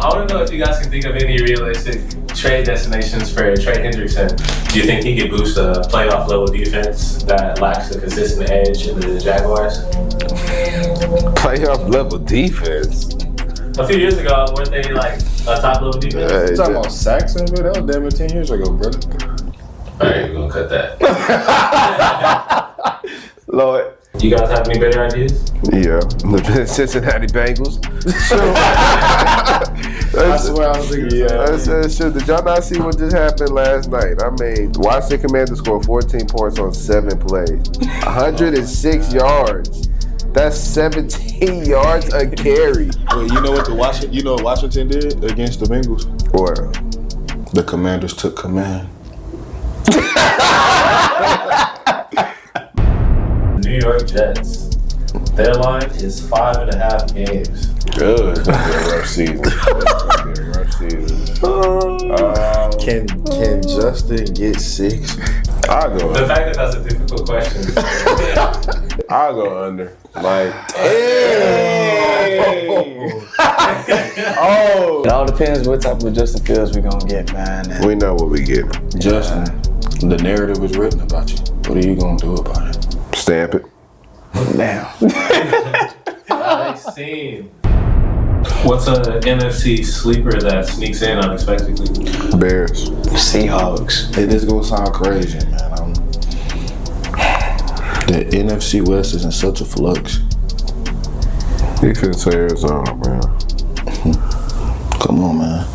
I want to know if you guys can think of any realistic trade destinations for Trey Hendrickson. Do you think he could boost a playoff level defense that lacks the consistent edge in the Jaguars? Playoff level defense? A few years ago, weren't they like a top level defense? You talking about Saxon, bro? That was damn near 10 years ago, brother. Alright, we're gonna cut that. Lord. Do you guys have any better ideas? Yeah, the Cincinnati Bengals. That's what I was thinking. Did y'all not see what just happened last night? I mean, Washington Commanders scored 14 points on 7 plays. 106 yards. That's 17 yards a carry. Well, you know what Washington did against the Bengals? What? The Commanders took command. New York Jets. Their line is 5.5 games. Good. It's gonna be a rough season. Can Justin get 6? I'll go The fact that that's a difficult question. I'll go under. Like, It all depends what type of Justin Fields we gonna get, man. And we know what we get. Justin, the narrative was written about you. What are you gonna do about it? Stamp it. damn. Nice team. What's an NFC sleeper that sneaks in unexpectedly? Bears. Seahawks. It is gonna sound crazy, man. The NFC West is in such a flux. You couldn't say Arizona, man. Come on, man.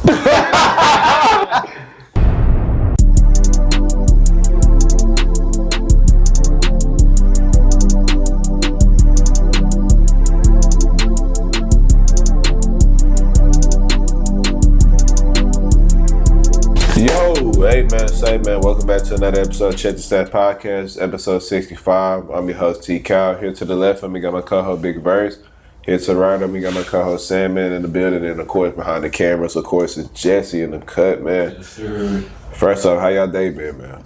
Hey man, say man, welcome back to another episode of Check the Stat Podcast, episode 65. I'm your host T Cal. Here to the left of me got my co-host Big Verse. Here to the right of me got my co-host Sandman in the building, and of course behind the cameras, of course, is Jesse in the cut, man. Yes, sir. First off, how y'all day been, man?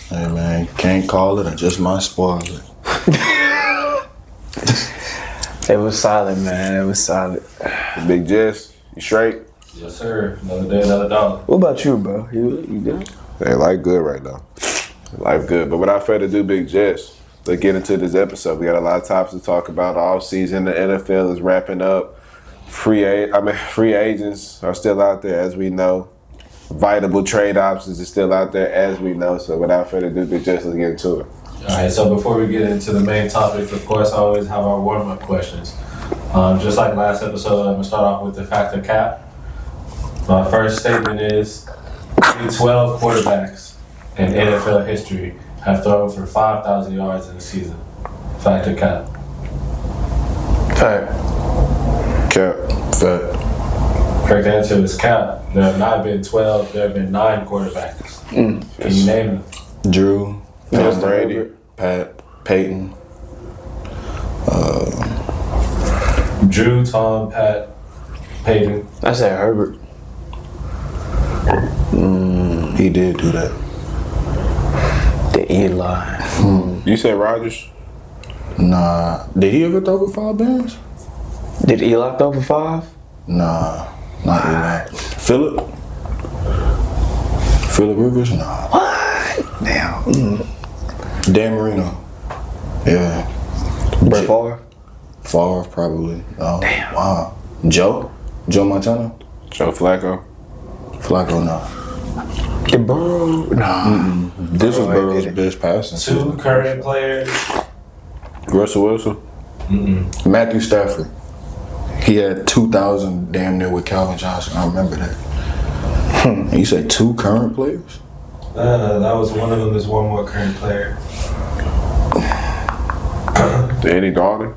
Hey man, can't call it. I just might spoil it. It was solid, man. It was solid. Big Jess, you straight? Yes, sir. Another day, another dog. What about you, bro? You good? Hey, life good right now. Life good. But without further ado, Big Jess, let's get into this episode. We got a lot of topics to talk about. All season, the NFL is wrapping up. Free agents are still out there, as we know. Viable trade options are still out there, as we know. So without further ado, Big Jess, let's get into it. All right, so before we get into the main topic, of course, I always have our warm-up questions. Just like last episode, I'm going to start off with the factor cap. My first statement is 12 quarterbacks in NFL history have thrown for 5,000 yards in a season. Factor cap. Fact. Cap. Fact. Correct answer is cap. There have not been 12, there have been 9 quarterbacks. Can you name them? Drew, Tom Brady. Pat, Peyton. Drew, Tom, Pat, Peyton. I said Herbert. He did do that. The Eli. You said Rodgers? Nah. Did he ever throw for 5 bands? Did Eli throw for 5? Nah. Not Eli. Phillip Rivers? Nah. What? Damn. Dan Marino. Yeah. Brett Favre? Favre, probably. Oh, Damn. Wow. Joe Montana? Joe Flacco? Flacco, no. The Burrow? Nah. This was Burrow Burrow's did it. best passing 2 season. current players. Russell Wilson? Matthew Stafford. He had 2,000 damn near with Calvin Johnson. I remember that. And you say 2 current players? That was one of them. There's one more current player. Andy Dalton?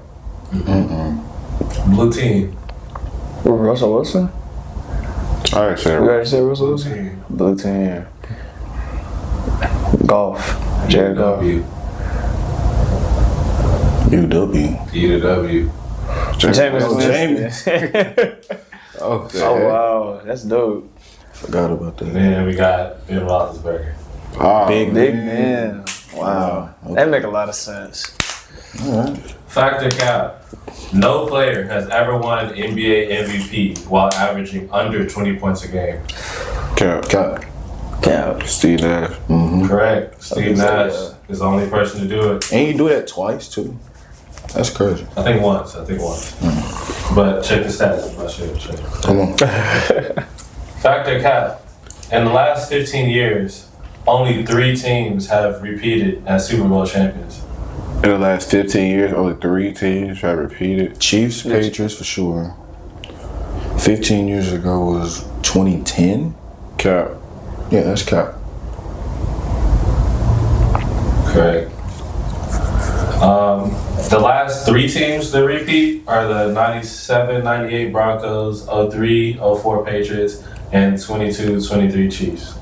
Blue team. Russell Wilson? I ain't saying You already said Russell Blue Wilson? team. Blue team. Golf. Jared Goff. UW. UW. UW. Jameis Jameis. Oh, Oh, wow. That's dope. Forgot about that. And then we got Ben Roethlisberger. Oh, Big Big man. Wow. Okay. That make a lot of sense. All right. Fact or cap? No player has ever won NBA MVP while averaging under 20 points a game. Cap. Steve Nash. Correct. Steve Nash is the only person to do it. And you do that twice too. That's crazy. I think once. But check the stats. I'm not sure. Check. Come on. Fact or cap? In the last 15 years, only 3 teams have repeated as Super Bowl champions. In the last 15 years, only 3 teams have repeated. Chiefs, Patriots for sure. 15 years ago was 2010. Cap. Yeah, that's cap. Correct. The last 3 teams to repeat are the 97, 98 Broncos, 03, 04 Patriots, and 22, 23 Chiefs.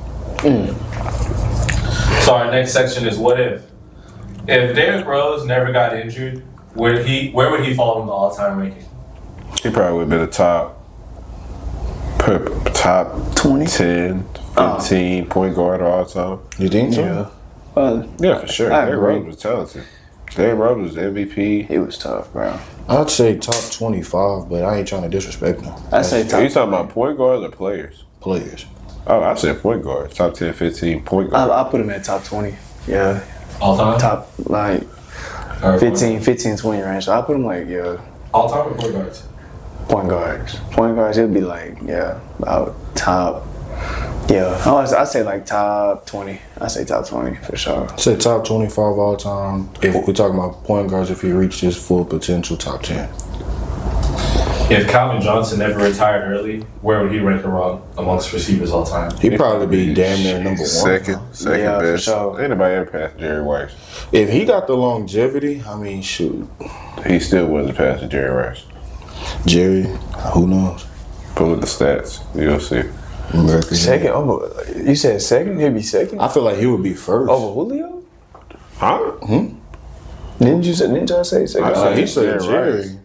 So our next section is what if? If Derrick Rose never got injured, where would he fall in the all-time ranking? He probably would have been a top 20? 10, 15 point guard all time. You think so? Yeah. Yeah, for sure. I Derrick agree. Rose was talented. Derrick Rose was MVP. He was tough, bro. I'd say top 25, but I ain't trying to disrespect them. I say Are you top. talking about point guards or players? Players. Oh, I said point guards. Top 10, 15 point guards. I put him at top 20. Yeah. All-time? Top, like, Or 15, 20 range. So I put him like, yeah, All-time or point guards? point guards. Point guards, it'd be like, yeah, about top. Yeah, I say like top 20. I say top 20 for sure. I'd say top 25 all time. If we're talking about point guards, if he reached his full potential, top 10. If Calvin Johnson never retired early, where would he rank amongst receivers all time? He'd probably be damn near number 1. Second Yeah, for best. sure. Ain't nobody ever passed Jerry Rice. If he got the longevity, I mean, shoot. He still wasn't passing Jerry Rice. Jerry, who knows? Pull up the stats. You'll see. Second? Oh, you said second? He'd be second? I feel like he would be first. Over Julio? Huh? Didn't y'all say second? I said He said Jerry Jerry.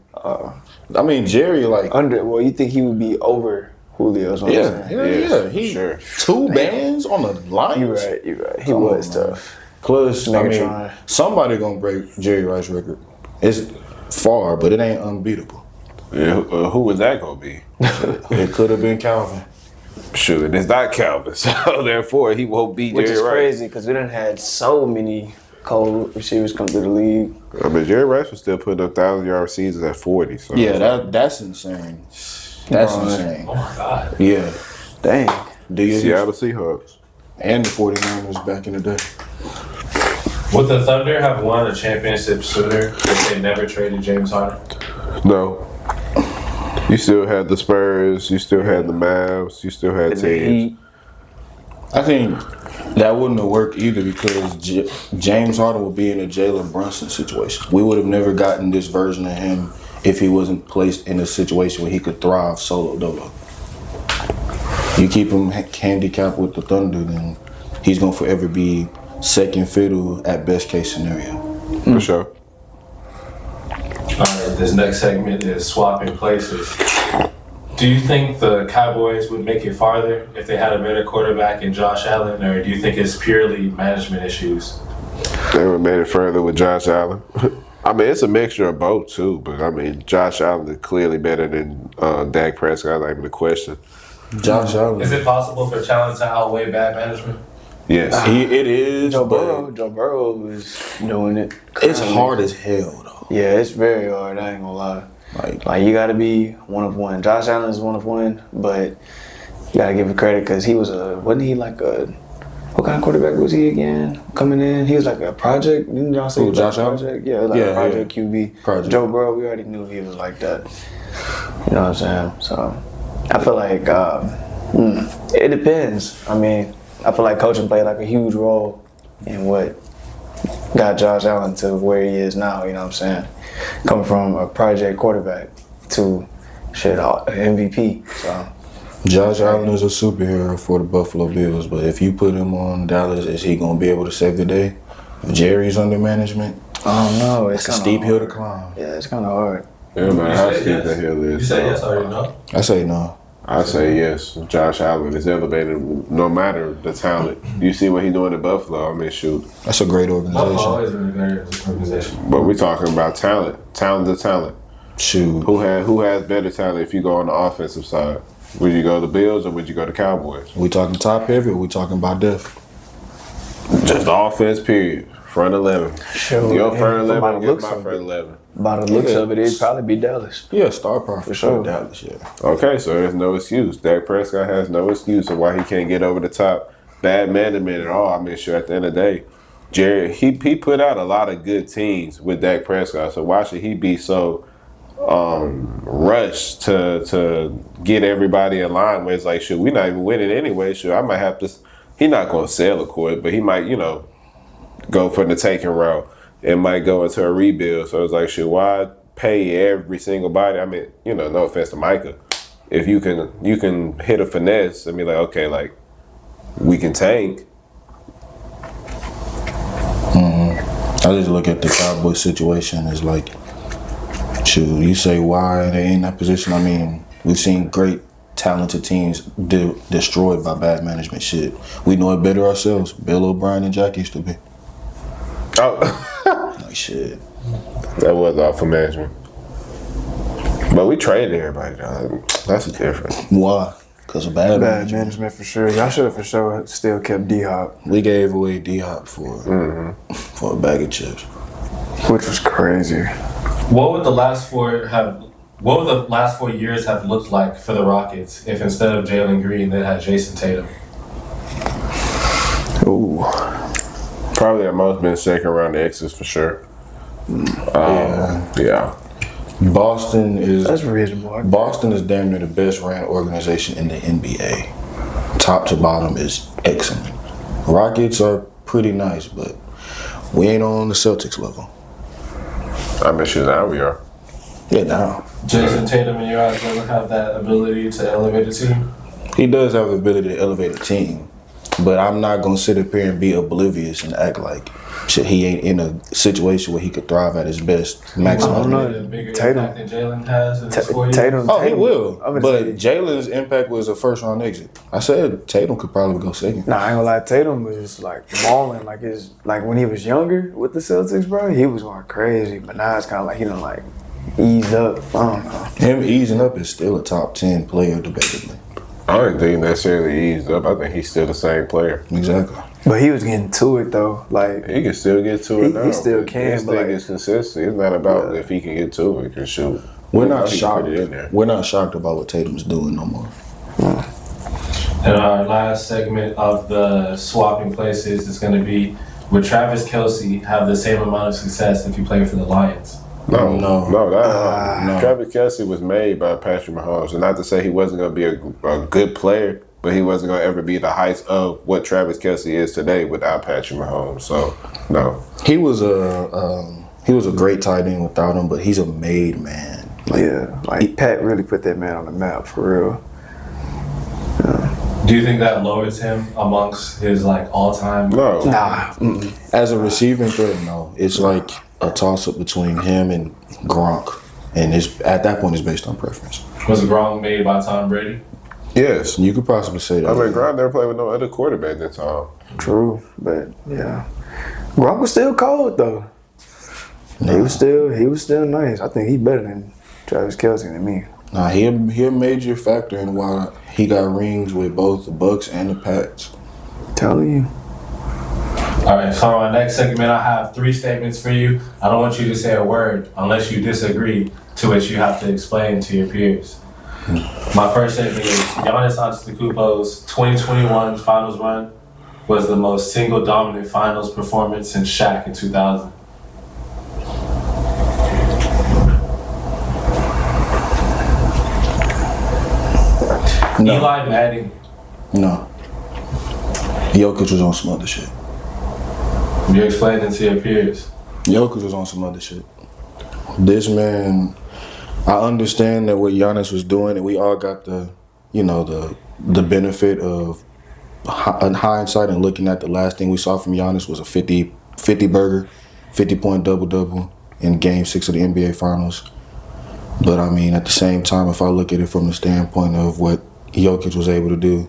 I mean, Jerry, like, Well, you think he would be over Julio? Is what I'm yeah, saying. yeah. He sure. 2 bands on the line. You're right. He Come was on, man. tough. Plus, I mean, Megatron. somebody gonna break Jerry Rice's record. It's far, but it ain't unbeatable. Yeah, who was that gonna be? It could have been Calvin. Sure, and it's not Calvin, so therefore he won't beat Which Jerry is Rice. crazy because we done had so many cold receivers come through the league. I mean, Jerry Rice was still putting up 1,000-yard seasons at 40. So Yeah, that's insane. That's insane. Oh my God. Yeah. Dang. Do you Seattle Seahawks. and the 49ers back in the day. Would the Thunder have won a championship sooner if they never traded James Harden? No. You still had the Spurs. You still had the Mavs. You still had The teams. Heat. I think that wouldn't have worked either because James Harden would be in a Jalen Brunson situation. We would have never gotten this version of him if he wasn't placed in a situation where he could thrive solo dolo. You keep him handicapped with the Thunder, then he's gonna forever be second fiddle at best case scenario. For sure. All right, this next segment is swapping places. Do you think the Cowboys would make it farther if they had a better quarterback in Josh Allen, or do you think it's purely management issues? They would have made it further with Josh Allen. I mean, it's a mixture of both, too. But, I mean, Josh Allen is clearly better than Dak Prescott. Not even a question. Josh Allen. Is it possible for talent to outweigh bad management? Yes. It is. Joe but Burrow is doing it. It's currently. hard as hell, though. Yeah, it's very hard. I ain't gonna lie. Like you gotta be one of one. Josh Allen is one of one, but you gotta give him credit because he was wasn't he like a, what kind of quarterback was he again? Coming in, he was like a project. Didn't y'all say Who, he was like Josh a Allen? project? Yeah, like a project QB. Project. Joe Burrow, we already knew he was like that. You know what I'm saying? So I feel like it depends. I mean, I feel like coaching played like a huge role in what got Josh Allen to where he is now, you know what I'm saying? Coming from a project quarterback to an MVP. So Josh Allen is a superhero for the Buffalo Bills, but if you put him on Dallas, is he going to be able to save the day? If Jerry's under management, I don't know. It's it's a kinda steep hill to hard. climb. Yeah, it's kind of hard. Everybody, how steep yes. the hell You is say yes, I already know. I say no. I say yes. Josh Allen is elevated no matter the talent. You see what he's doing in Buffalo. I mean, shoot. That's a great Buffalo organization. always been a great organization. But we're talking about talent to talent. Shoot. Who has better talent if you go on the offensive side? Would you go to the Bills or would you go to Cowboys? We talking top heavy or we talking about depth? Just the offense, period. Front 11. Sure. Your front 11 By the against looks my of front it. 11. By the looks of it, it'd probably be Dallas. Yeah, star power for sure. Dallas, yeah. Okay, so there's no excuse. Dak Prescott has no excuse of why he can't get over the top. Bad management at all. I mean, sure, at the end of the day, Jared, he put out a lot of good teams with Dak Prescott. So why should he be so rushed to get everybody in line where it's like, shoot, we're not even winning anyway. Sure, I might have to. He's not going to sell a court, but he might, go for the taking route. It might go into a rebuild. So it's like, should why pay every single body? I mean, no offense to Micah. If you can hit a finesse and be like, okay, like, we can tank. I just look at the Cowboys situation as like, shoot, you say why they in that position. I mean, we've seen great, talented teams destroyed by bad management shit. We know it better ourselves. Bill O'Brien and Jack used to be. Oh, Like, shit. that was awful management. But we traded everybody, dog. That's different. Why? Because of bad Bad management. management for sure. Y'all should have for sure still kept D-Hop, We gave away D-Hop for a bag of chips. which was crazy. What would the last 4 years have looked like for the Rockets if instead of Jalen Green they had Jason Tatum? Ooh. Probably at most been second round exits for sure. Yeah. Boston is That's reasonable. Boston is damn near the best ran organization in the NBA. Top to bottom is excellent. Rockets are pretty nice, but we ain't on the Celtics level. I mean, shit, now we are. Yeah, now. Jason Tatum in your eyes doesn't have that ability to elevate a team? He does have the ability to elevate a team, but I'm not going to sit up here and be oblivious and act like shit, he ain't in a situation where he could thrive at his best. Maximum. I don't know. Made a bigger Tatum. impact than Jalen has in his 4 years? Tatum. Oh, he will. I'm gonna But say- Jalen's impact was a first round exit. I said Tatum could probably go second. Nah, I ain't gonna lie. Tatum was like balling, like when he was younger with the Celtics, bro. He was going crazy, but now it's kind of like he done like eased up. I don't know. Him easing up is still a top 10 player, debatably. I don't think he necessarily eased up. I think he's still the same player. Exactly. But he was getting to it though. Like He can still get to it He- now. he still but can, His but thing like- is consistency. It's not about if he can get to it. He can shoot. We're He not can shocked. Put it in there. We're not shocked about what Tatum's doing no more. And our last segment of the swapping places is going to be, would Travis Kelce have the same amount of success if he played for the Lions? No. No. Travis Kelce was made by Patrick Mahomes, and not to say he wasn't going to be a good player, but he wasn't going to ever be the heights of what Travis Kelce is today without Patrick Mahomes. So, no. He was a great tight end without him, but he's a made man. like Pat really put that man on the map for real. Do you think that lowers him amongst his all-time? No. Nah. As a receiving threat, no. It's like a toss-up between him and Gronk. And at that point, it's based on preference. Was Gronk made by Tom Brady? Yes. You could possibly say that. I mean, Gronk never played with no other quarterback that time. True, but yeah, Gronk was still cold though. He was still nice. I think he's better than Travis Kelce than me. Nah, he a major factor in why he got rings with both the Bucks and the Pats. Telling you. All right, so on our next segment, I have 3 statements for you. I don't want you to say a word unless you disagree, to which you have to explain to your peers. My first statement is Giannis Antetokounmpo's 2021 finals run was the most single-dominant finals performance since Shaq in 2000. No. Eli Manning. No. Jokic was on some other shit. You're explaining to your peers. Jokic was on some other shit. This man, I understand that what Giannis was doing, and we all got the benefit of hindsight and looking at the last thing we saw from Giannis was a 50 burger, 50-point double-double in Game 6 of the NBA Finals. But I mean, at the same time, if I look at it from the standpoint of what Jokic was able to do.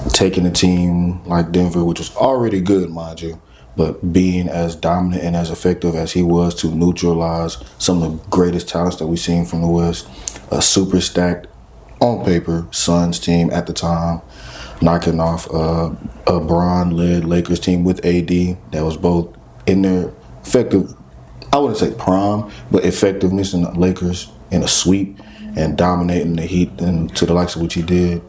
Taking a team like Denver, which was already good, mind you, but being as dominant and as effective as he was to neutralize some of the greatest talents that we've seen from the West. A super stacked, on paper, Suns team at the time, knocking off a Bron-led Lakers team with AD that was both in their effective, I wouldn't say prime, but effectiveness in the Lakers in a sweep and dominating the Heat and to the likes of which he did.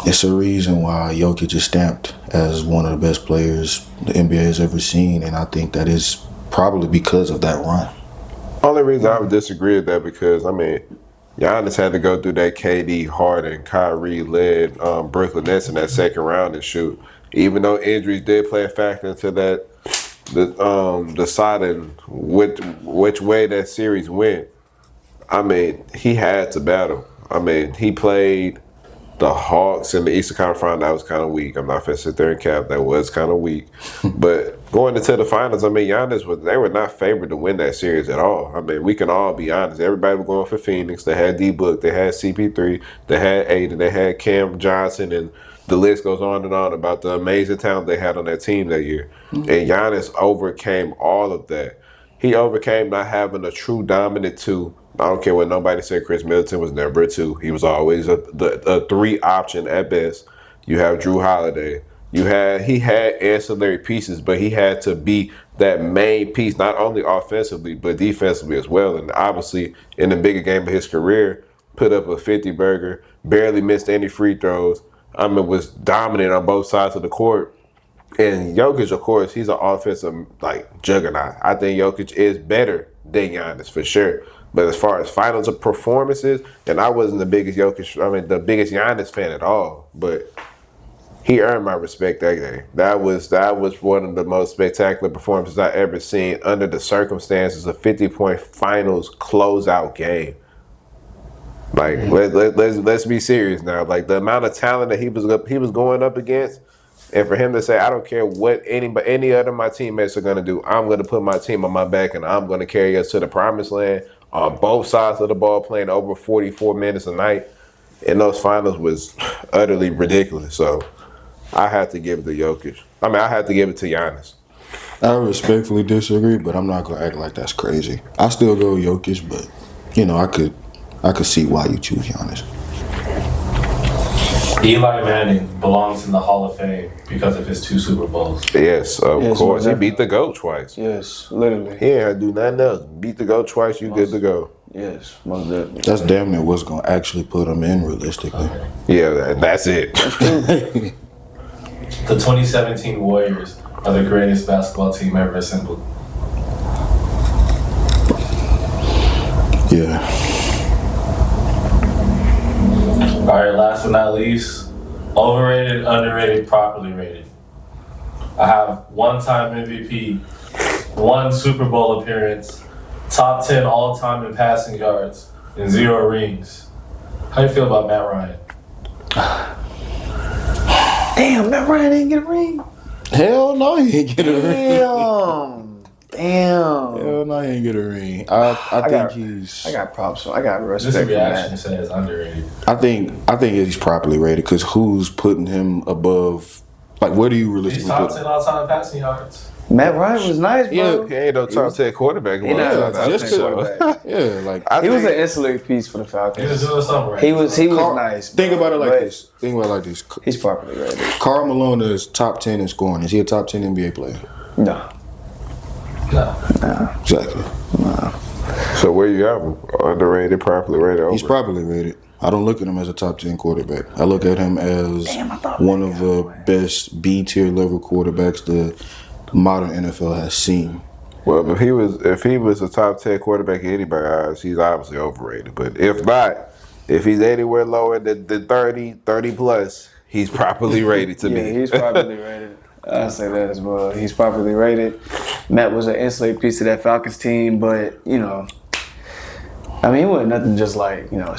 It's a reason why Jokic is stamped as one of the best players the NBA has ever seen, and I think that is probably because of that run. Only reason I would disagree with that because, I mean, Giannis had to go through that KD, Harden, Kyrie-led Brooklyn Nets in that second round and shoot. Even though injuries did play a factor into that, deciding which way that series went, I mean, he had to battle. I mean, he played the Hawks in the Eastern Conference Final. That was kind of weak. I'm not going to sit there and cap. That was kind of weak. But going into the finals, I mean, they were not favored to win that series at all. I mean, we can all be honest. Everybody was going for Phoenix. They had D-Book. They had CP3. They had Aiden. They had Cam Johnson. And the list goes on and on about the amazing talent they had on that team that year. Mm-hmm. And Giannis overcame all of that. He overcame not having a true dominant two. I don't care what nobody said. Chris Middleton was never a two. He was always a three option at best. You have Drew Holiday. He had ancillary pieces, but he had to be that main piece, not only offensively but defensively as well. And obviously, in the bigger game of his career, put up a 50-burger, barely missed any free throws. I mean, was dominant on both sides of the court. And Jokic, of course, he's an offensive juggernaut. I think Jokic is better than Giannis for sure. But as far as finals of performances, and I wasn't the biggest Giannis fan at all, but he earned my respect that game. That was one of the most spectacular performances I ever seen under the circumstances. A 50-point finals closeout game. Let's be serious now. Like the amount of talent that he was going up against, and for him to say, I don't care what any other of my teammates are going to do, I'm going to put my team on my back and I'm going to carry us to the promised land on both sides of the ball, playing over 44 minutes a night in those finals was utterly ridiculous. So I had to give it to Jokic. I had to give it to Giannis. I respectfully disagree, but I'm not going to act like that's crazy. I still go Jokic, but, I could see why you choose Giannis. Eli Manning belongs in the Hall of Fame because of his 2 Super Bowls. Yes, of course. He beat the GOAT twice. Yes, literally. He ain't had to do nothing else. Beat the GOAT twice, you good to go. Yes, most definitely. That's damn near what's going to actually put him in realistically. Okay. Yeah, that's it. The 2017 Warriors are the greatest basketball team ever assembled. Yeah. All right, last but not least, overrated, underrated, properly rated. I have 1-time MVP, 1 Super Bowl appearance, top 10 all-time in passing yards, and 0 rings. How do you feel about Matt Ryan? Damn, Matt Ryan didn't get a ring. Hell no, he ain't get a ring. Damn. Hell no, he ain't get a ring. I think he's. I got props. I got respect This for reaction that. says underrated. I think he's properly rated because who's putting him above? Like, where do you He's realistically top put 10 him? all-time passing yards. Matt Ryan was nice, bro. He ain't no top 10 quarterback. He not no top Just 10 quarterback. Yeah, like He was an ancillary piece for the He was Falcons. doing something right. He was nice. Think bro. about it like But this. Think about it like this. He's properly rated. Karl Malone is top 10 in scoring. Is he a top 10 NBA player? No. No. Exactly. So where you have him? Underrated, properly rated? He's properly rated. I don't look at him as a top 10 quarterback. I look at him as one of the best B-tier level quarterbacks the modern NFL has seen. Well, if he was a top 10 quarterback in anybody's eyes, he's obviously overrated. But if not, if he's anywhere lower than 30 plus, he's properly rated to me. Yeah, he's properly rated. I say that as well. He's properly rated. Matt was an ancillary piece of that Falcons team, but he wasn't nothing just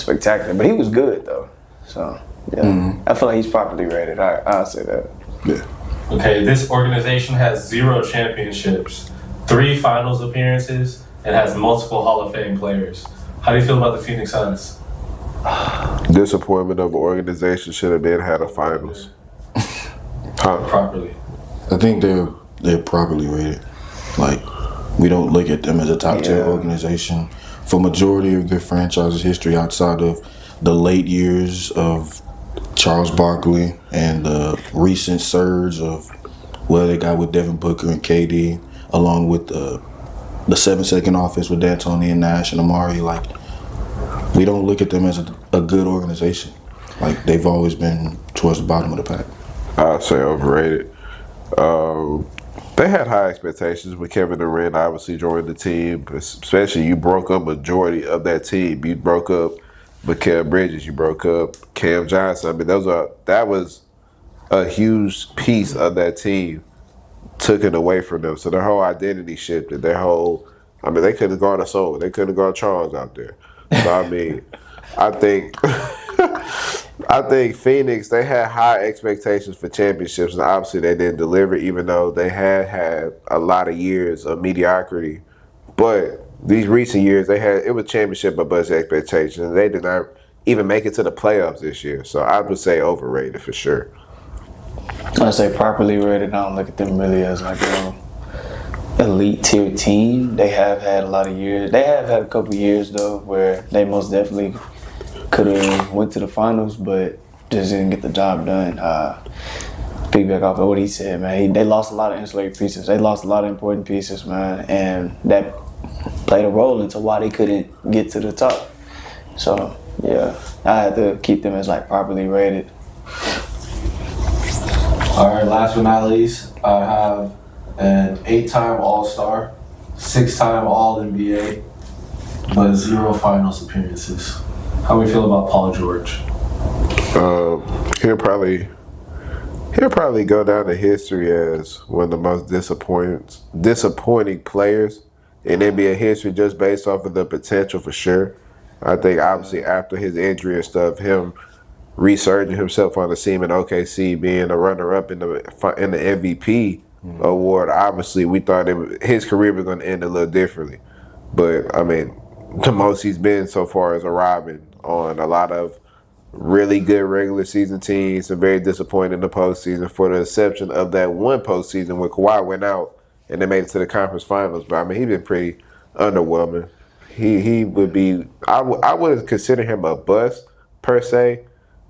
spectacular. But he was good though. So yeah, I feel like he's properly rated. I'll say that. Yeah. Okay, this organization has 0 championships, 3 finals appearances, and has multiple Hall of Fame players. How do you feel about the Phoenix Suns? Disappointment of an organization should have been had a finals. Properly. I think they're properly rated. Like, we don't look at them as a top tier organization for majority of their franchise's history outside of the late years of Charles Barkley and the recent surge of what they got with Devin Booker and KD, along with the 7-second offense with D'Antoni and Nash and Amari. Like, we don't look at them as a good organization. Like, they've always been towards the bottom of the pack. I'd say overrated. They had high expectations with Kevin Durant obviously joined the team, especially you broke up majority of that team. You broke up Mikal Bridges, you broke up Cam Johnson. I mean, that was a huge piece of that team took it away from them. So their whole identity shifted. They couldn't have gone to Soul. They couldn't have gone Charles out there. So, I mean, I think Phoenix, they had high expectations for championships, and obviously they didn't deliver, even though they had a lot of years of mediocrity. But these recent years, it was championship above expectations, and they did not even make it to the playoffs this year. So I would say overrated for sure. I'd say properly rated. I don't look at them really as like an elite tier team. They have had a lot of years. They have had a couple years though where they most definitely could have went to the finals, but just didn't get the job done. Piggyback off of what he said, man. They lost a lot of ancillary pieces. They lost a lot of important pieces, man, and that played a role into why they couldn't get to the top. So yeah, I had to keep them as like properly rated. All right, last but not least, I have an 8-time All-Star, 6-time All-NBA, but 0 finals appearances. How do we feel about Paul George? He'll probably go down to history as one of the most disappointing players in NBA history, just based off of the potential for sure. I think obviously after his injury and stuff, him resurging himself on the scene in OKC, being a runner-up in the MVP award, obviously we thought his career was going to end a little differently. But, I mean, the most he's been so far is arriving on a lot of really good regular season teams and very disappointed in the postseason, for the exception of that one postseason where Kawhi went out and they made it to the conference finals. But, I mean, he's been pretty underwhelming. He would be – I wouldn't consider him a bust per se,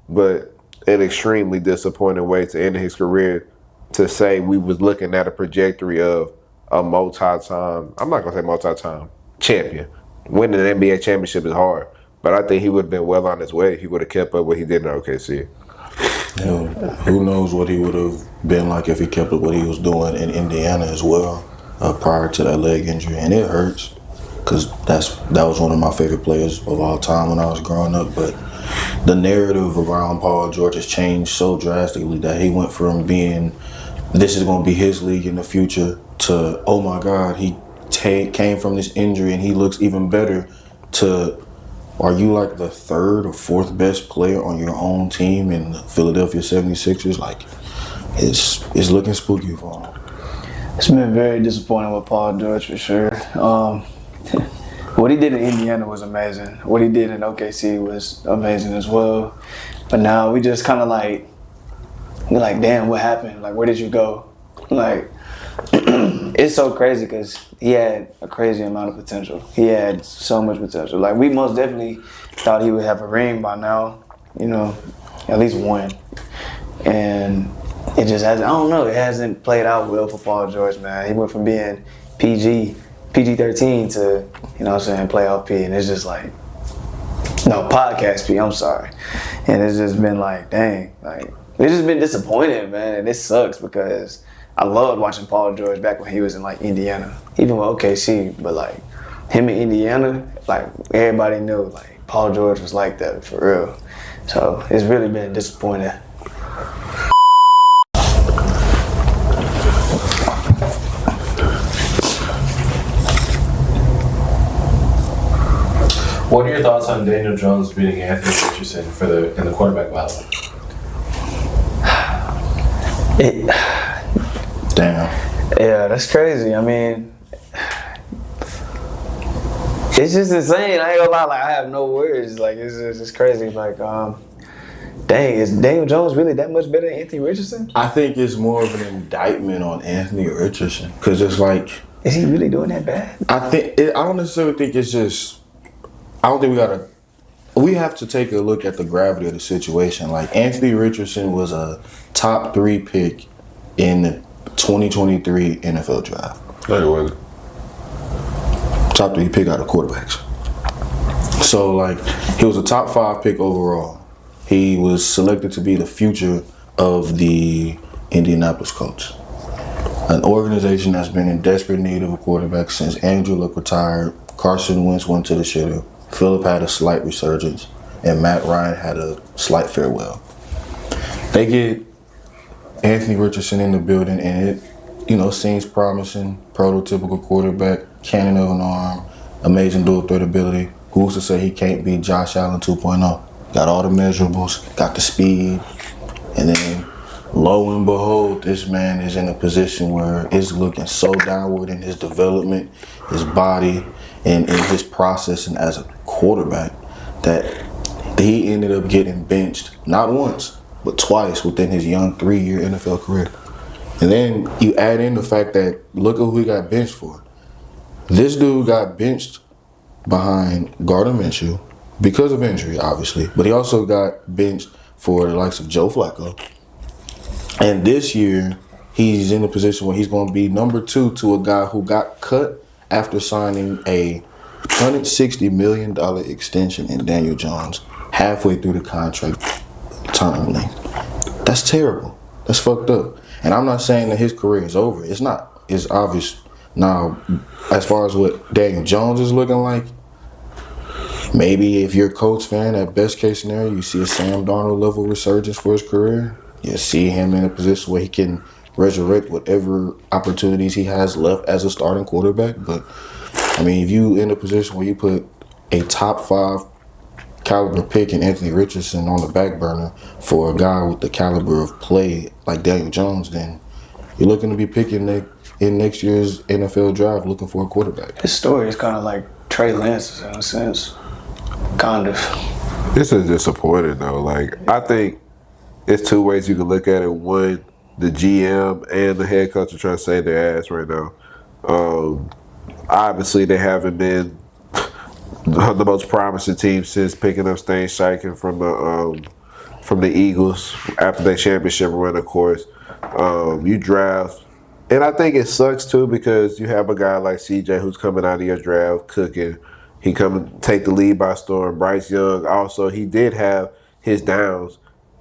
but an extremely disappointing way to end his career, to say we was looking at a trajectory of a multi-time, I'm not going to say multi-time, champion. Winning an NBA championship is hard, but I think he would have been well on his way if he would have kept up what he did in OKC. Yeah, who knows what he would have been like if he kept up what he was doing in Indiana as well, prior to that leg injury. And it hurts, because that was one of my favorite players of all time when I was growing up. But the narrative around Paul George has changed so drastically that he went from being, this is going to be his league in the future, to, oh my God, he came from this injury and he looks even better, to, are you like the 3rd or 4th best player on your own team in the Philadelphia 76ers? Like, it's looking spooky for him. It's been very disappointing with Paul George for sure. What he did in Indiana was amazing. What he did in OKC was amazing as well. But now we just kind of like, we're like, damn, what happened? Like, where did you go? Like, it's so crazy because he had a crazy amount of potential. He had so much potential. Like, we most definitely thought he would have a ring by now, you know, at least one. And it just hasn't, I don't know, it hasn't played out well for Paul George, man. He went from being PG-13 to, you know what I'm saying, playoff P. And it's just like, no, podcast P, I'm sorry. And it's just been like, dang, like, it's just been disappointing, man. And it sucks because I loved watching Paul George back when he was in like Indiana, even with OKC. But like him in Indiana, like everybody knew like Paul George was like that for real. So it's really been disappointing. What are your thoughts on Daniel Jones beating Anthony Richardson in the quarterback battle? Damn. Yeah, that's crazy. I mean, It's just insane. I ain't gonna lie. Like I have no words. Like it's crazy. Like dang, is Daniel Jones really that much better than Anthony Richardson? I think it's more of an indictment on Anthony Richardson because it's like, is he really doing that bad? I don't necessarily think it's just. I don't think we have to take a look at the gravity of the situation. Like Anthony Richardson was a top 3 pick in the 2023 NFL draft. No, it wasn't. Top 3 pick out of quarterbacks. So like he was a top 5 pick overall. He was selected to be the future of the Indianapolis Colts, an organization that's been in desperate need of a quarterback since Andrew Luck retired, Carson Wentz went to the shitter, Phillip had a slight resurgence, and Matt Ryan had a slight farewell. They get Anthony Richardson in the building, and it, seems promising. Prototypical quarterback, cannon of an arm, amazing dual threat ability. Who's to say he can't be Josh Allen 2.0? Got all the measurables, got the speed, and then lo and behold, this man is in a position where it's looking so downward in his development, his body, and in his processing as a quarterback that he ended up getting benched not once, but twice within his young 3-year NFL career. And then you add in the fact that look at who he got benched for. This dude got benched behind Gardner Minshew because of injury, obviously, but he also got benched for the likes of Joe Flacco. And this year, he's in a position where he's going to be number 2 to a guy who got cut after signing a $160 million extension in Daniel Jones halfway through the contract term length. That's terrible. That's fucked up. And I'm not saying that his career is over. It's not. It's obvious. Now, as far as what Daniel Jones is looking like, maybe if you're a Colts fan, at best case scenario, you see a Sam Darnold level resurgence for his career. You see him in a position where he can resurrect whatever opportunities he has left as a starting quarterback. But, I mean, if you in a position where you put a top 5 caliber pick in Anthony Richardson on the back burner for a guy with the caliber of play like Daniel Jones, then you're looking to be picking in next year's NFL draft looking for a quarterback. His story is kind of like Trey Lance's in a sense. Kind of. This is disappointing though. Like I think it's 2 ways you can look at it. One, the GM and the head coach are trying to save their ass right now. Obviously, they haven't been the most promising team since picking up Stan Sheichen from the Eagles after their championship run, of course. You draft, and I think it sucks too because you have a guy like CJ who's coming out of your draft cooking. He come and take the lead by storm. Bryce Young also, he did have his downs.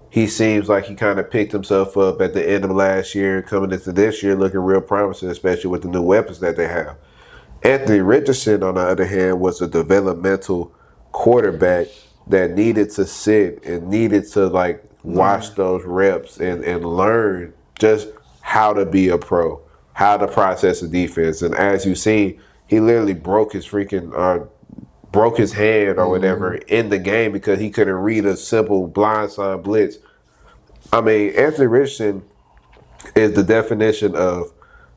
He seems like he kind of picked himself up at the end of last year and coming into this year looking real promising, especially with the new weapons that they have. Anthony Richardson, on the other hand, was a developmental quarterback that needed to sit and needed to watch those reps and learn just how to be a pro, how to process a defense. And as you see, he literally broke his hand or whatever in the game because he couldn't read a simple blindside blitz. I mean, Anthony Richardson is the definition of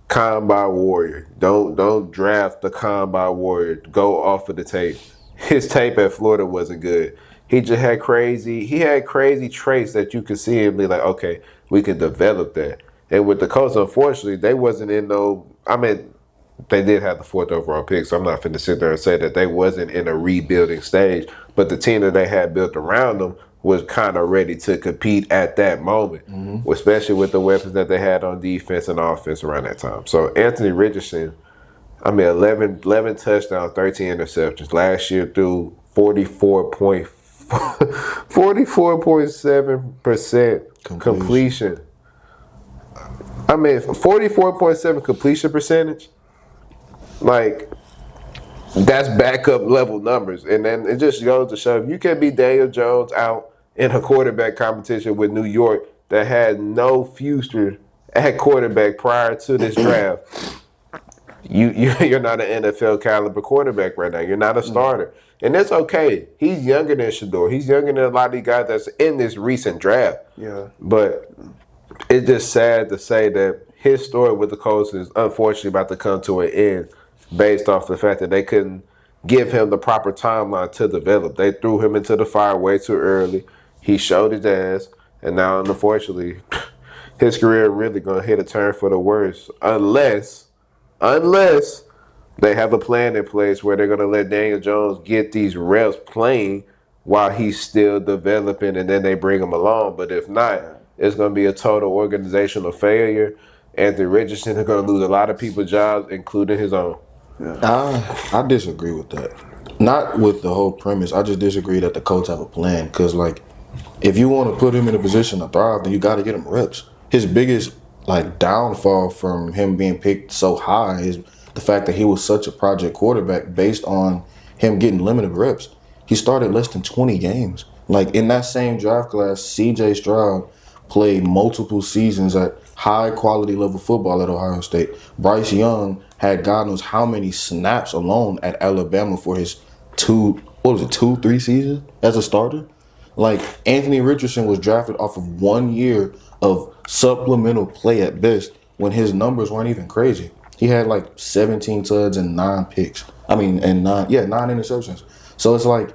combine warrior. Don't draft the combine warrior. Go off of the tape. His tape at Florida wasn't good. He just had crazy traits that you could see and be like, okay, we can develop that. And with the Colts, unfortunately, they wasn't in they did have the 4th overall pick, so I'm not finna sit there and say that they wasn't in a rebuilding stage. But the team that they had built around them was kind of ready to compete at that moment, especially with the weapons that they had on defense and offense around that time. So Anthony Richardson, 11 touchdowns, 13 interceptions. Last year threw 44.7% completion. 44.7 completion percentage. That's backup level numbers. And then it just goes to show if you can be Daniel Jones out in a quarterback competition with New York that had no future at quarterback prior to this draft, you're not an NFL caliber quarterback right now. You're not a starter. And that's okay. He's younger than Shador. He's younger than a lot of these guys that's in this recent draft. Yeah. But it's just sad to say that his story with the Colts is unfortunately about to come to an end based off the fact that they couldn't give him the proper timeline to develop. They threw him into the fire way too early. He showed his ass, and now, unfortunately, his career really gonna hit a turn for the worse unless they have a plan in place where they're gonna let Daniel Jones get these reps playing while he's still developing, and then they bring him along. But if not, it's gonna be a total organizational failure. Anthony Richardson is gonna lose a lot of people's jobs, including his own. I disagree with that. Not with the whole premise. I just disagree that the coach have a plan. Because, like, if you want to put him in a position to thrive, then you got to get him reps. His biggest, like, downfall from him being picked so high is the fact that he was such a project quarterback based on him getting limited reps. He started less than 20 games. Like, in that same draft class, C.J. Stroud played multiple seasons at high-quality level football at Ohio State. Bryce Young had God knows how many snaps alone at Alabama for his 2-3 seasons as a starter. Like, Anthony Richardson was drafted off of 1 year of supplemental play at best when his numbers weren't even crazy. He had like 17 tuds and 9 picks. Nine interceptions. So it's like,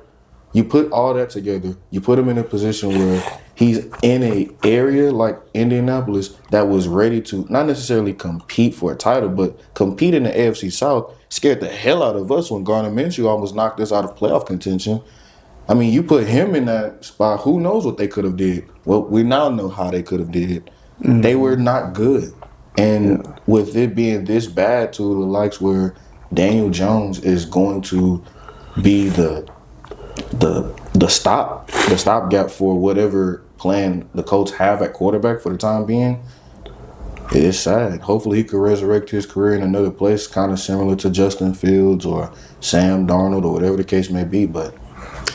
you put all that together, you put him in a position where he's in an area like Indianapolis that was ready to not necessarily compete for a title, but compete in the AFC South. Scared the hell out of us when Gardner Minshew almost knocked us out of playoff contention. I mean, you put him in that spot, who knows what they could have did. Well, we now know how they could have did. Mm-hmm. They were not good. And with it being this bad to the likes where Daniel Jones is going to be the stopgap for whatever plan the Colts have at quarterback for the time being, it's sad. Hopefully he could resurrect his career in another place, kind of similar to Justin Fields or Sam Darnold or whatever the case may be. But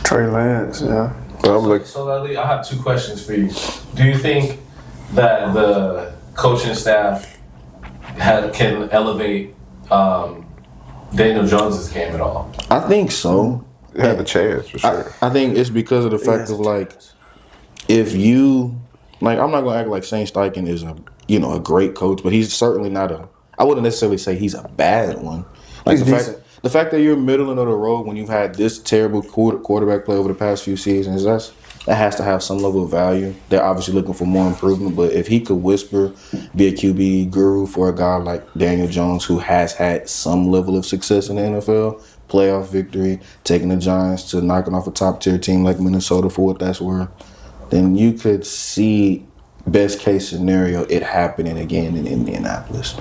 Trey Lance, yeah. So Lally, I have 2 questions for you. Do you think that the coaching staff can elevate Daniel Jones' game at all? I think so. They have a chance for sure. I think it's because of the fact of, like, if you, like, I'm not gonna act like Shane Steichen is a great coach, but he's certainly not I wouldn't necessarily say he's a bad one. Like, the fact that you're middle of the road when you've had this terrible quarterback play over the past few seasons, that has to have some level of value. They're obviously looking for more improvement, but if he could whisper, be a QB guru for a guy like Daniel Jones, who has had some level of success in the NFL, playoff victory, taking the Giants to knocking off a top-tier team like Minnesota for what that's worth, then you could see best case scenario it happening again in Indianapolis.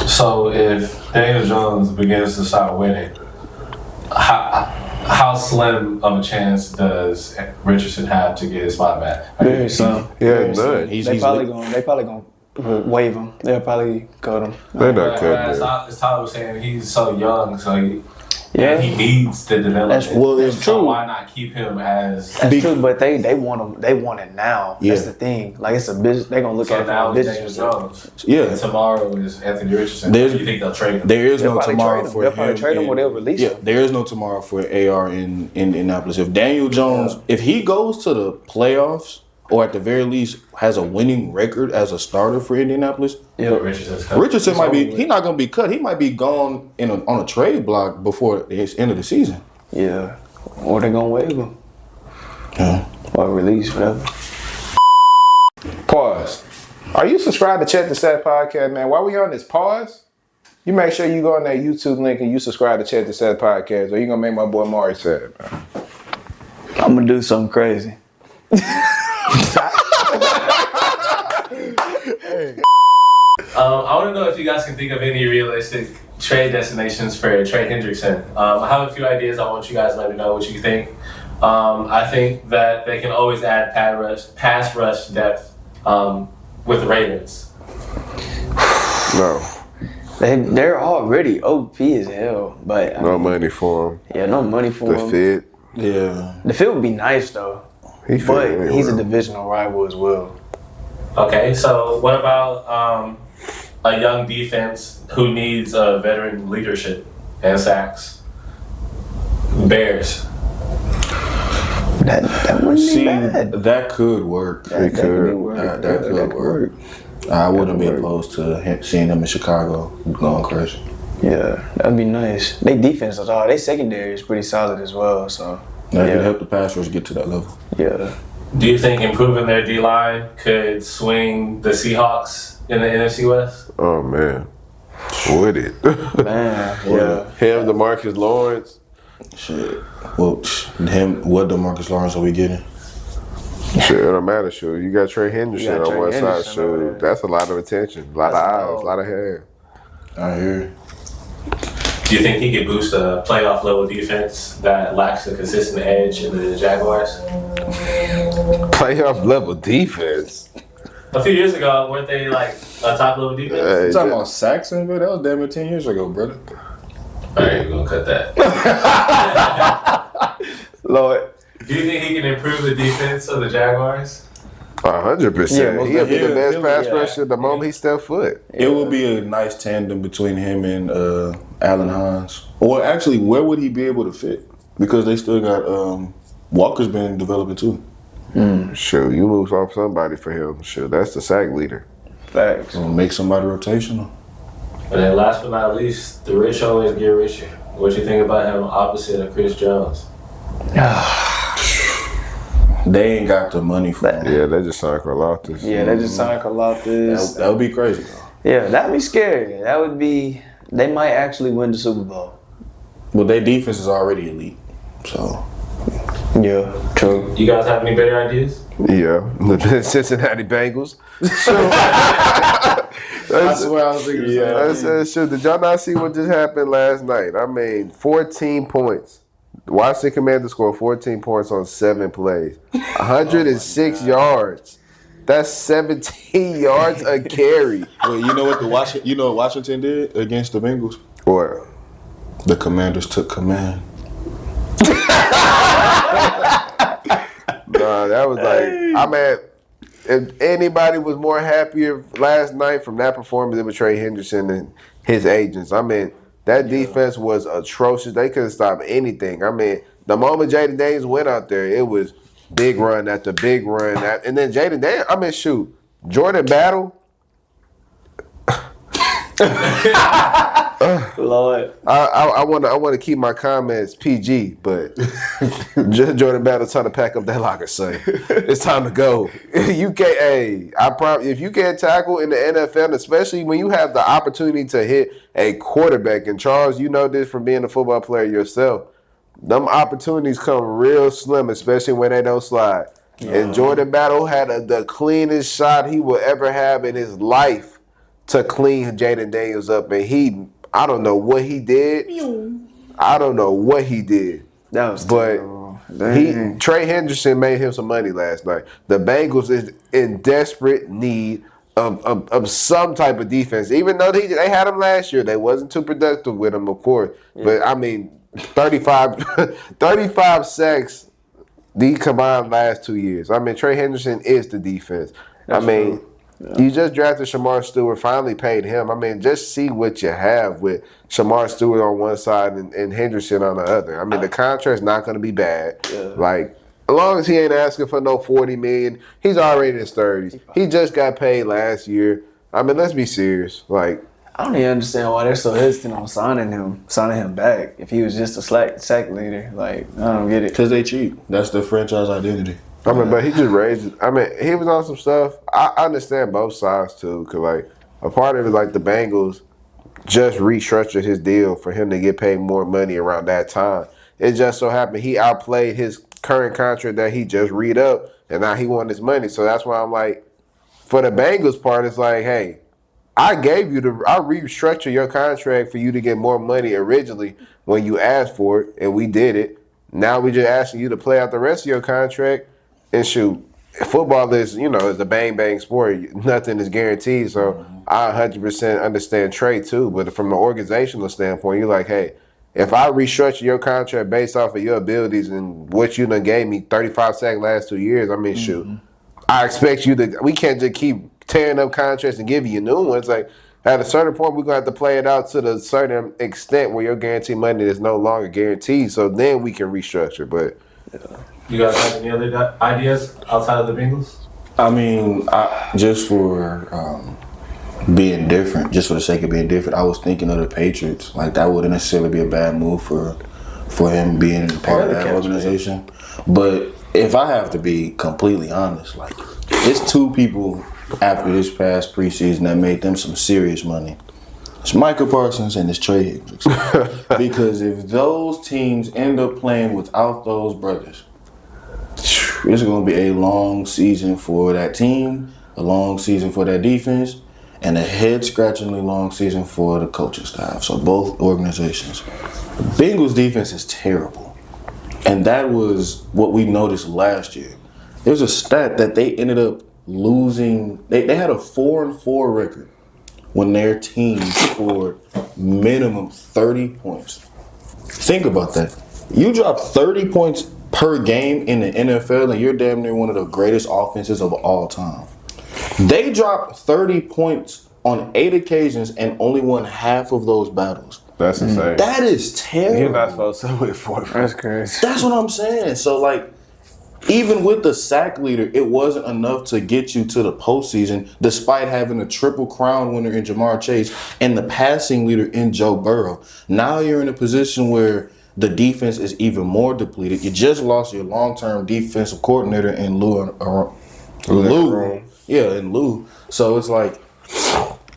So if Daniel Jones begins to start winning, how slim of a chance does Richardson have to get his spot back? Very slim. Yeah, none. They probably gonna waive him. They'll probably cut him. They're not cutting him. As Tyler was saying, he's so young, so he needs to develop. It's so true. Why not keep him as? That's true, but they want him. They want it now. Yeah. That's the thing. Like, it's a business. They're gonna look at it from a business perspective. Yeah. And tomorrow is Anthony Richardson. Do you think they'll trade him? There is They'll no probably tomorrow trade him. for They'll him. probably trade him or they'll release him. There is no tomorrow for AR in Indianapolis. If Daniel Jones, if he goes to the playoffs or at the very least has a winning record as a starter for Indianapolis, Richardson might be. He's not going to be cut. He might be gone on a trade block before the end of the season. Yeah, or they're gonna waive him. Yeah. Or release, whatever. Pause. Are you subscribed to Check the Set podcast, man? While we on this pause, you make sure you go on that YouTube link and you subscribe to Check the Set podcast, or you gonna make my boy Maury sad, man. I'm gonna do something crazy. I want to know if you guys can think of any realistic trade destinations for Trey Hendrickson. I have a few ideas. I want you guys to let me know what you think. I think that they can always add pass rush depth with the Ravens. No. They're already OP as hell, but No money for him. Yeah, no money for The him. fit. Yeah. The fit would be nice though, but he's a divisional rival as well. Okay, so what about a young defense who needs veteran leadership and sacks? Bears. That wouldn't be bad. That could work. It could. That could work. I wouldn't be opposed to seeing them in Chicago going crazy. Yeah, that'd be nice. They defense is all. They secondary is pretty solid as well. So That could help the pass rush get to that level. yeah. Do you think improving their D line could swing the Seahawks in the NFC West? Oh man, would it? Man, yeah. Him, DeMarcus Lawrence. Shit. Well, what DeMarcus Lawrence are we getting? Shit, it don't matter. Sure, you got Trey Hendrickson on Trey one side. Hendrickson over Sure, there. that's a lot of attention, a lot of eyes, a lot of hair. I hear. Do you think he could boost a playoff level defense that lacks a consistent edge in the Jaguars? Playoff level defense. A few years ago, weren't they like a top level defense? Hey, You talking about Saxonville? That was damn near 10 years ago, brother. Alright, you're gonna cut that. Lord. Do you think he can improve the defense of the Jaguars? 100%. most He'll be the best definitely. pass Yeah. rusher the moment he step foot. It would be a nice tandem between him and Allen Hines. Or actually, where would he be able to fit? Because they still got Walker's been developing too. Sure, you move off somebody for him. Sure, that's the sack leader. Facts. So make somebody rotational. And then last but not least, the rich always get richer. What you think about him opposite of Chris Jones? They ain't got the money for him. Yeah, they just signed Karlaftis. Yeah, they just signed Karlaftis. That would be crazy. Yeah, that'd be scary. That would be. They might actually win the Super Bowl. But their defense is already elite. So Yeah, true. You guys have any better ideas? Yeah, the Cincinnati Bengals. I swear I was thinking the same I said, sure. Did y'all not see what just happened last night? I mean, 14 points. The Washington Commanders scored 14 points on 7 plays. 106 yards. That's 17 yards a carry. Well, you know what Washington did against the Bengals? What? The Commanders took command. Nah, that was like, I mean, if anybody was more happier last night from that performance, it was Trey Hendrickson and his agents. I mean, that defense was atrocious. They couldn't stop anything. I mean, the moment Jaden Daniels went out there, it was big run after big run. And then Jaden Daniels, I mean, shoot, Jordan Battle. Lord. I want to keep my comments PG, but Jordan Battle's trying to pack up that locker, son. It's time to go. You can't. Hey, if you can't tackle in the NFL, especially when you have the opportunity to hit a quarterback, and Charles, you know this from being a football player yourself. Them opportunities come real slim, especially when they don't slide. And Jordan Battle had the cleanest shot he will ever have in his life to clean Jaden Daniels up, and I don't know what he did. I don't know what he did. That was But terrible. Dang. Trey Hendrickson made him some money last night. The Bengals is in desperate need of some type of defense. Even though they had him last year, they wasn't too productive with him, of course. Yeah. But I mean, 35 sacks the combined last 2 years. I mean, Trey Hendrickson is the defense. That's true. You just drafted Shamar Stewart, finally paid him. I mean, just see what you have with Shamar Stewart on one side and Hendrickson on the other. I mean, the contract's not going to be bad. Yeah. Like, as long as he ain't asking for no $40 million, he's already in his 30s. He just got paid last year. I mean, let's be serious. Like, I don't even understand why they're so hesitant on signing him back. If he was just a sack leader, like, I don't get it. Because they cheap. That's their franchise identity. I mean, but he just raised it. I mean, he was on some stuff. I understand both sides, too, because, like, a part of it, like, the Bengals just restructured his deal for him to get paid more money around that time. It just so happened he outplayed his current contract that he just read up, and now he wanted his money. So that's why I'm like, for the Bengals part, it's like, hey, I restructured your contract for you to get more money originally when you asked for it, and we did it. Now we just asking you to play out the rest of your contract. And shoot, football is a bang-bang sport. Nothing is guaranteed. So I 100% understand Trey too. But from an organizational standpoint, you're like, hey, if I restructure your contract based off of your abilities and what you done gave me 35 sacks last 2 years, I mean, shoot, I expect you to – we can't just keep tearing up contracts and giving you new ones. Like, at a certain point, we're going to have to play it out to the certain extent where your guaranteed money is no longer guaranteed. So then we can restructure. But you guys have any other ideas outside of the Bengals? I mean, just for being different, just for the sake of being different. I was thinking of the Patriots. Like, that wouldn't necessarily be a bad move for him being part of that organization. But if I have to be completely honest, like, it's two people after this past preseason that made them some serious money. It's Micah Parsons and it's Trey Hendrickson. Because if those teams end up playing without those brothers, it's going to be a long season for that team, a long season for that defense, and a head-scratchingly long season for the coaching staff. So both organizations. The Bengals defense is terrible. And that was what we noticed last year. There's a stat that they ended up losing. They had a 4-4 record when their team scored minimum 30 points. Think about that. You drop 30 points per game in the NFL and you're damn near one of the greatest offenses of all time. They dropped 30 points on 8 occasions and only won half of those battles. That's insane. That is terrible. You're not supposed to win 4. That's crazy. That's what I'm saying. So, like, even with the sack leader, it wasn't enough to get you to the postseason, despite having a triple crown winner in Jamar Chase and the passing leader in Joe Burrow. Now you're in a position where the defense is even more depleted. You just lost your long-term defensive coordinator in Lou. Yeah, in Lou. So it's like,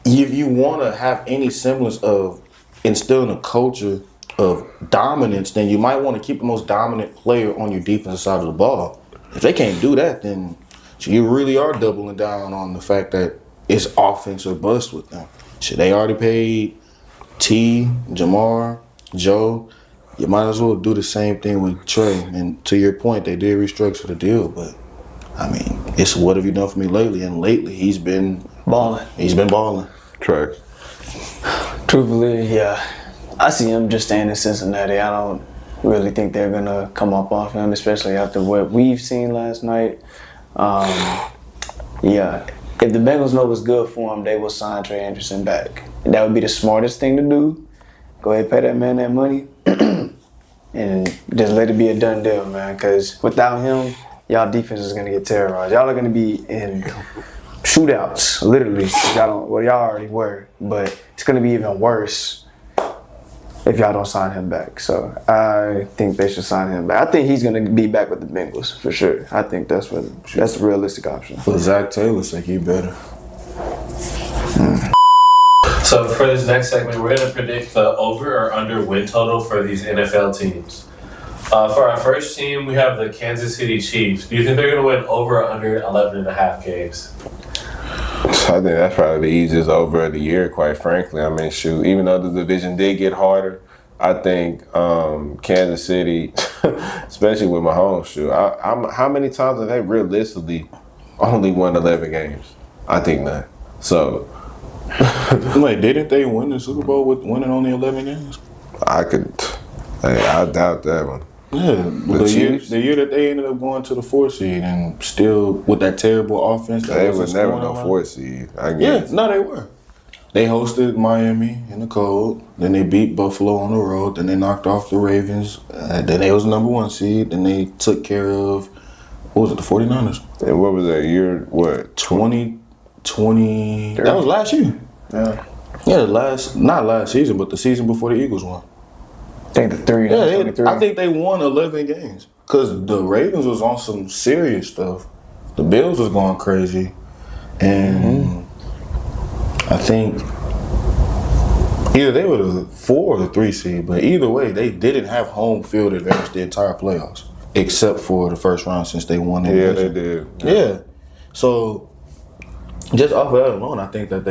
if you want to have any semblance of instilling a culture of dominance, then you might want to keep the most dominant player on your defensive side of the ball. If they can't do that, then you really are doubling down on the fact that it's offense or bust with them. Shit, they already paid T, Jamar, Joe. You might as well do the same thing with Trey. And to your point, they did restructure the deal, but I mean, it's what have you done for me lately? And lately, he's been balling. Trey. Truthfully, yeah. I see him just staying in Cincinnati. I don't really think they're going to come up off him, especially after what we've seen last night. Yeah, if the Bengals know what's good for him, they will sign Trey Hendrickson back. That would be the smartest thing to do. Go ahead and pay that man that money and just let it be a done deal, man, because without him, y'all defense is going to get terrorized. Y'all are going to be in shootouts, literally. Y'all already were, but it's going to be even worse if y'all don't sign him back. So I think they should sign him back. I think he's going to be back with the Bengals for sure. I think that's the realistic option. For Zach Taylor's sake, he better. So for this next segment, we're going to predict the over or under win total for these NFL teams. For our first team, we have the Kansas City Chiefs. Do you think they're going to win over or under 11.5 games? I think that's probably the easiest over of the year, quite frankly. I mean, shoot, even though the division did get harder, I think Kansas City, especially with Mahomes, shoot, how many times have they realistically only won 11 games? I think not. So, Wait, didn't they win the Super Bowl with winning only 11 games? I doubt that one. Yeah, the year that they ended up going to the 4th seed and still with that terrible offense. They were never no 4th seed, I guess. Yeah, no, they were. They hosted Miami in the cold. Then they beat Buffalo on the road. Then they knocked off the Ravens. Then they was the number 1 seed. Then they took care of, what was it, the 49ers? And what was that year? What? 2020. That was last year. Yeah. Yeah, not last season, but the season before the Eagles won. I think the 3. Yeah, I think they won 11 games because the Ravens was on some serious stuff. The Bills was going crazy, and I think either they were the 4 or the 3 seed, but either way, they didn't have home field advantage the entire playoffs, except for the first round since they won. Yeah, they did. Yeah, so just off of that alone, I think that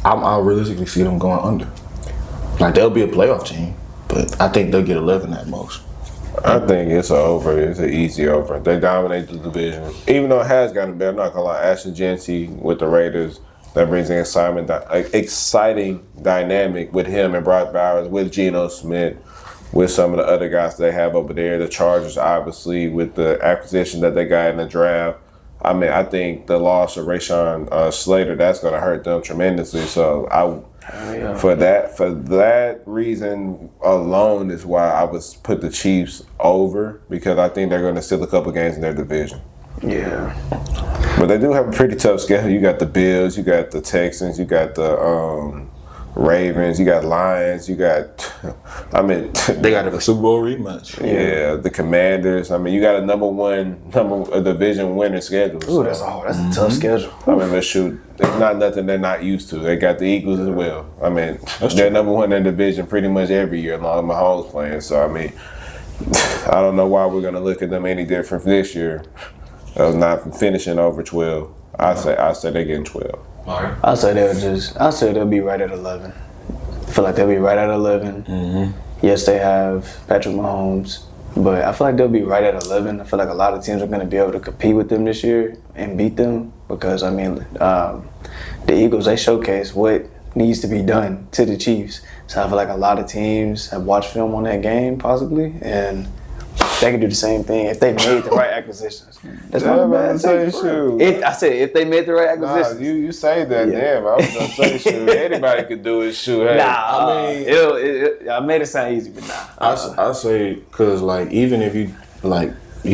I realistically see them going under. Like, they'll be a playoff team. But I think they'll get 11 at most. I think it's an over. It's an easy over. They dominate the division. Even though it has gotten better, I'm not going to lie. Ashton Jeanty with the Raiders, that brings an exciting dynamic with him and Brock Bowers, with Geno Smith, with some of the other guys they have over there. The Chargers, obviously, with the acquisition that they got in the draft. I mean, I think the loss of Rashawn Slater, that's going to hurt them tremendously. So for that reason alone is why I would put the Chiefs over, because I think they're going to steal a couple games in their division. Yeah. But they do have a pretty tough schedule. You got the Bills, you got the Texans, you got the Ravens, you got Lions, you got, They got a Super Bowl rematch. yeah, the Commanders. I mean, you got a division winning schedule. Ooh, that's a tough schedule. I mean, but shoot, it's not nothing they're not used to. They got the Eagles as well. I mean, That's they're true. number one in the division pretty much every year, along with Mahomes playing. So, I mean, I don't know why we're going to look at them any different this year. Not finishing over 12. I say they're getting 12. Mario? I'll say they'll be right at 11. I feel like they'll be right at 11. Mm-hmm. Yes, they have Patrick Mahomes, but I feel like they'll be right at 11. I feel like a lot of teams are going to be able to compete with them this year and beat them because, I mean, the Eagles, they showcase what needs to be done to the Chiefs. So I feel like a lot of teams have watched film on that game, possibly, and they can do the same thing if they made the right acquisitions. That's not a bad thing. If they made the right acquisitions. Nah, you say that, Yeah. damn. I was going to say, shoot, anybody could do it, shoot. Hey, I made it sound easy, but nah. I say because like even if you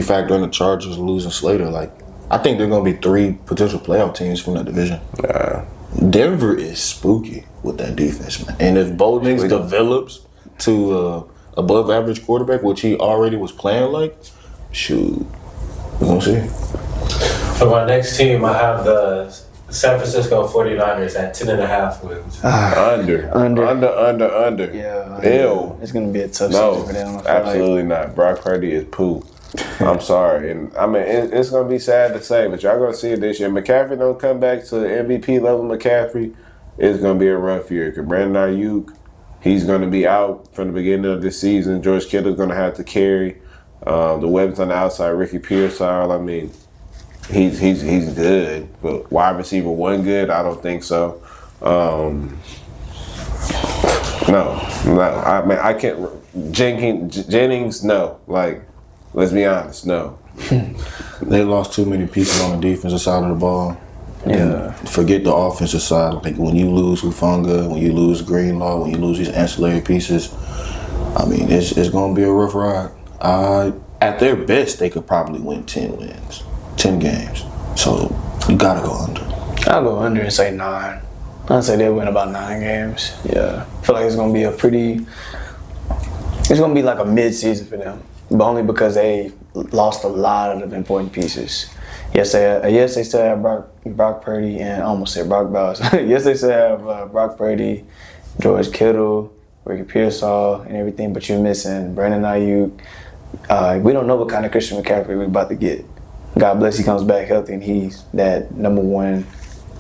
factor in the Chargers losing Slater, like I think they're gonna be 3 potential playoff teams from that division. Denver is spooky with that defense, man. And if Bo Nix develops to above average quarterback, which he already was playing like, shoot, we're gonna see. For my next team, I have the San Francisco 49ers at 10.5 wins. Under. Yeah. Ew. It's going to be a tough No, season for them. I feel absolutely not. Brock Purdy is poop. I'm sorry. And I mean, it's going to be sad to say, but y'all going to see it this year. McCaffrey don't come back to MVP level McCaffrey. It's going to be a rough year because Brandon Ayuk, he's going to be out from the beginning of this season. George Kittle's going to have to carry. The weapons on the outside, Ricky Pearsall, I mean, he's good. But wide receiver one good? I don't think so. No. I mean, I can't. Jennings, no. Like, let's be honest, no. They lost too many pieces on the defensive side of the ball. Yeah. Forget the offensive side. Like when you lose Hufanga, when you lose Greenlaw, when you lose these ancillary pieces, I mean, it's going to be a rough ride. At their best, they could probably win 10 wins, 10 games. So you got to go under. I'll go under and say 9. I'd say they'll win about 9 games. Yeah. I feel like it's going to be it's going to be like a mid-season for them. But only because they lost a lot of the important pieces. Yes, they still have Brock Purdy and I almost said Brock Bowers. Yes, they still have Brock Purdy, George Kittle, Ricky Pearsall, and everything. But you're missing Brandon Ayuk. We don't know what kind of Christian McCaffrey we're about to get. God bless he comes back healthy and he's that number 1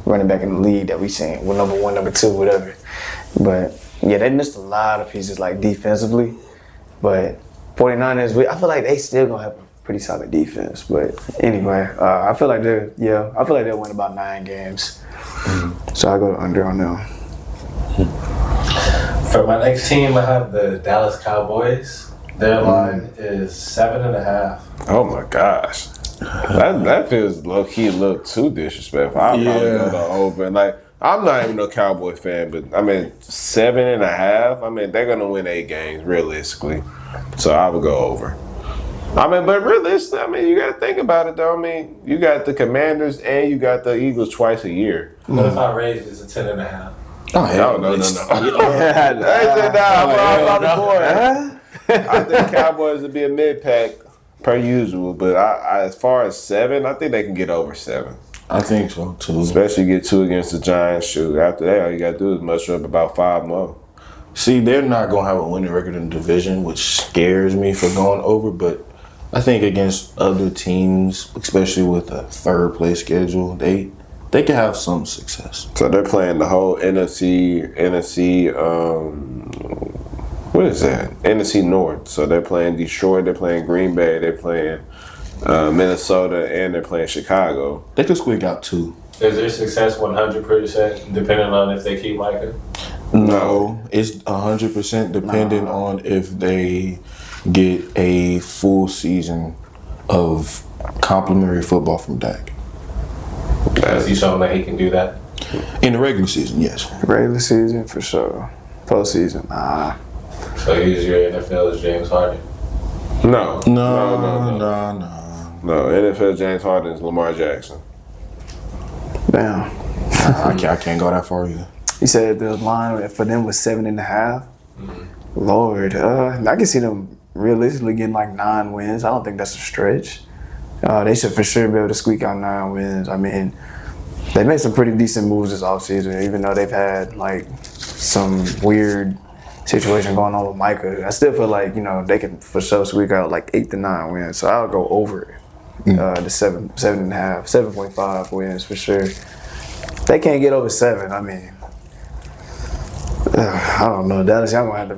running back in the league that we seen. Well, number 1, number 2, whatever. But yeah, they missed a lot of pieces like defensively. But 49ers, I feel like they still gonna have a pretty solid defense. But anyway, I feel like they'll win about 9 games. So I go under on them. For my next team, I have the Dallas Cowboys. Their line is 7.5. Oh my gosh. That feels low key a little too disrespectful. I'll probably go to over. And like, I'm not even a Cowboy fan, but I mean 7.5. I mean they're gonna win 8 games realistically, so I would go over. I mean, but realistically, I mean you got to think about it though. I mean you got the Commanders and you got the Eagles twice a year. What if I raise it to 10.5? No. I think Cowboys would be a mid-pack per usual, but I as far as 7, I think they can get over 7. I think so too. Especially get 2 against the Giants. Shoot, after that, all you got to do is muster up about 5 more. See, they're not going to have a winning record in the division, which scares me for going over, but I think against other teams, especially with a third place schedule, they can have some success. So they're playing the whole NFC, what is that? NFC North. So they're playing Detroit, they're playing Green Bay, they're playing Minnesota, and they're playing Chicago. They could squeak out 2. Is their success 100% depending on if they keep Micah? No, it's 100% dependent on if they get a full season of complimentary football from Dak. Has he shown that he can do that? In the regular season, yes. Regular season for sure. Postseason, nah. So he's your NFL's James Harden. No. No, NFL James Harden is Lamar Jackson. Damn. I can't go that far either. You said the line for them was 7.5. Lord, I can see them realistically getting like 9 wins. I don't think that's a stretch. They should for sure be able to squeak out 9 wins. I mean, they made some pretty decent moves this offseason, even though they've had like some weird situation going on with Micah. I still feel like, they can for sure squeak out like 8 to 9 wins. So I'll go over the 7.5, 7.5 wins for sure. If they can't get over 7, I mean, I don't know. Dallas, y'all gonna have to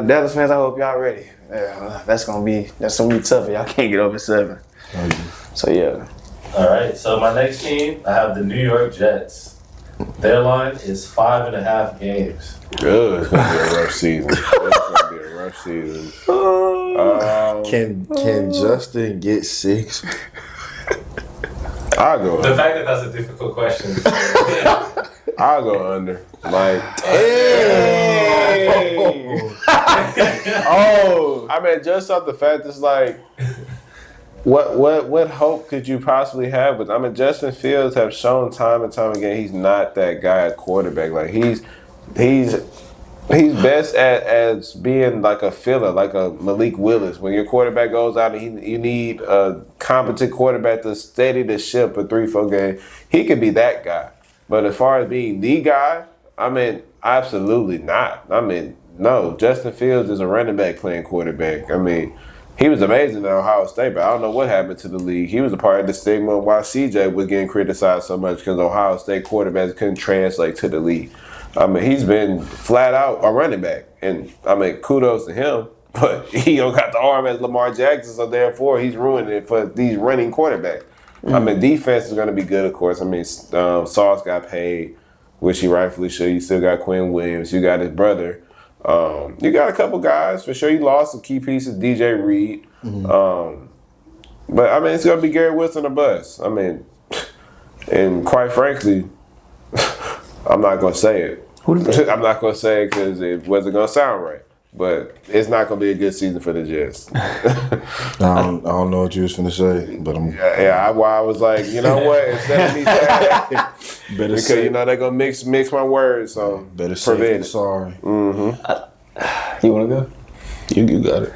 Dallas fans, I hope y'all ready. Yeah, that's gonna be tough if y'all can't get over 7. So yeah. All right. So my next team, I have the New York Jets. Their line is 5.5 games. Good. It's gonna be a rough season. Can Justin get 6? I'll go. The fact that that's a difficult question. I'll go under. Like, I mean, just off the fact it's like, what hope could you possibly have with? I mean, Justin Fields have shown time and time again he's not that guy at quarterback. Like he's best at being like a filler, like a Malik Willis. When your quarterback goes out and you need a competent quarterback to steady the ship for 3-4 games, he could be that guy. But as far as being the guy, I mean, absolutely not. I mean, no. Justin Fields is a running back playing quarterback. I mean, he was amazing at Ohio State, but I don't know what happened to the league. He was a part of the stigma why CJ was getting criticized so much because Ohio State quarterbacks couldn't translate to the league. I mean, he's been flat out a running back. And, I mean, kudos to him, but he don't got the arm as Lamar Jackson, so therefore he's ruining it for these running quarterbacks. I mean, defense is going to be good, of course. I mean, Sauce got paid, which he rightfully should. You still got Quinn Williams. You got his brother. You got a couple guys. For sure, you lost some key pieces, DJ Reed. But, I mean, it's going to be Garrett Wilson or bust. I mean, and quite frankly, I'm not going to say it. I'm not going to say it because it wasn't going to sound right. But it's not going to be a good season for the Jets. I don't know what you was finna say, but I'm... I was like, you know what? Instead of me saying that, because, they're going to mix my words, so better say sorry. You want to go? You got it.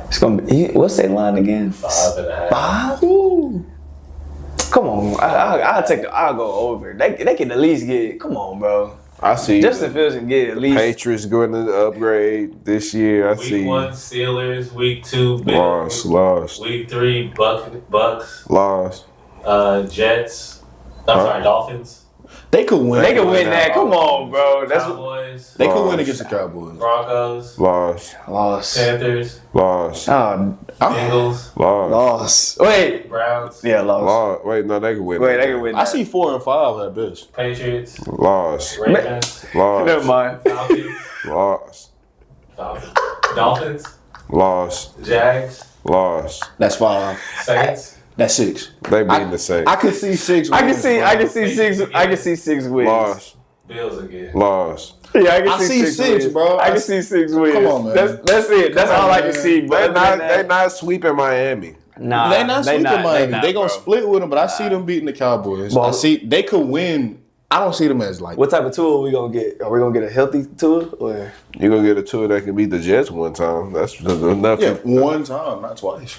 It's gonna be. What's that line again? 5.5. 5? Ooh. Come on, I'll go over. They can at least get. Come on, bro. I see. Justin Fields can get at least. Patriots going to upgrade this year. Week 1 Steelers, Week 2 Bills, lost. Week 3 Bucks, Lost. Jets. Dolphins. They could win. They can win that. Come on, bro. Cowboys. They could win against the Cowboys. Broncos. Lost. Panthers. Lost. Bengals. Lost. Wait. Browns. Yeah, lost. Wait, no, they can win. Wait, they can win. I see 4 and 5 at best. Patriots. Lost. Ravens. Lost. Never mind. Falcons. Lost. Dolphins. Lost. Jags. Lost. That's 5. Saints. That's 6. They beating the Saints. I can see 6 wins. I can see 6 wins. Lost. Bills again. Lost. Yeah, I see 6, bro. I can see 6 wins. Come on, man. That's it. That's all I can see. But They not sweeping Miami. Nah, They not sweeping Miami. They gonna bro. split with them, but I see them beating the Cowboys. Well, I see they could win. I don't see them as like. What type of tour are we gonna get? Are we gonna get a healthy tour or? You're going to get a tour that can beat the Jets one time. That's enough. Yeah, one time, not twice.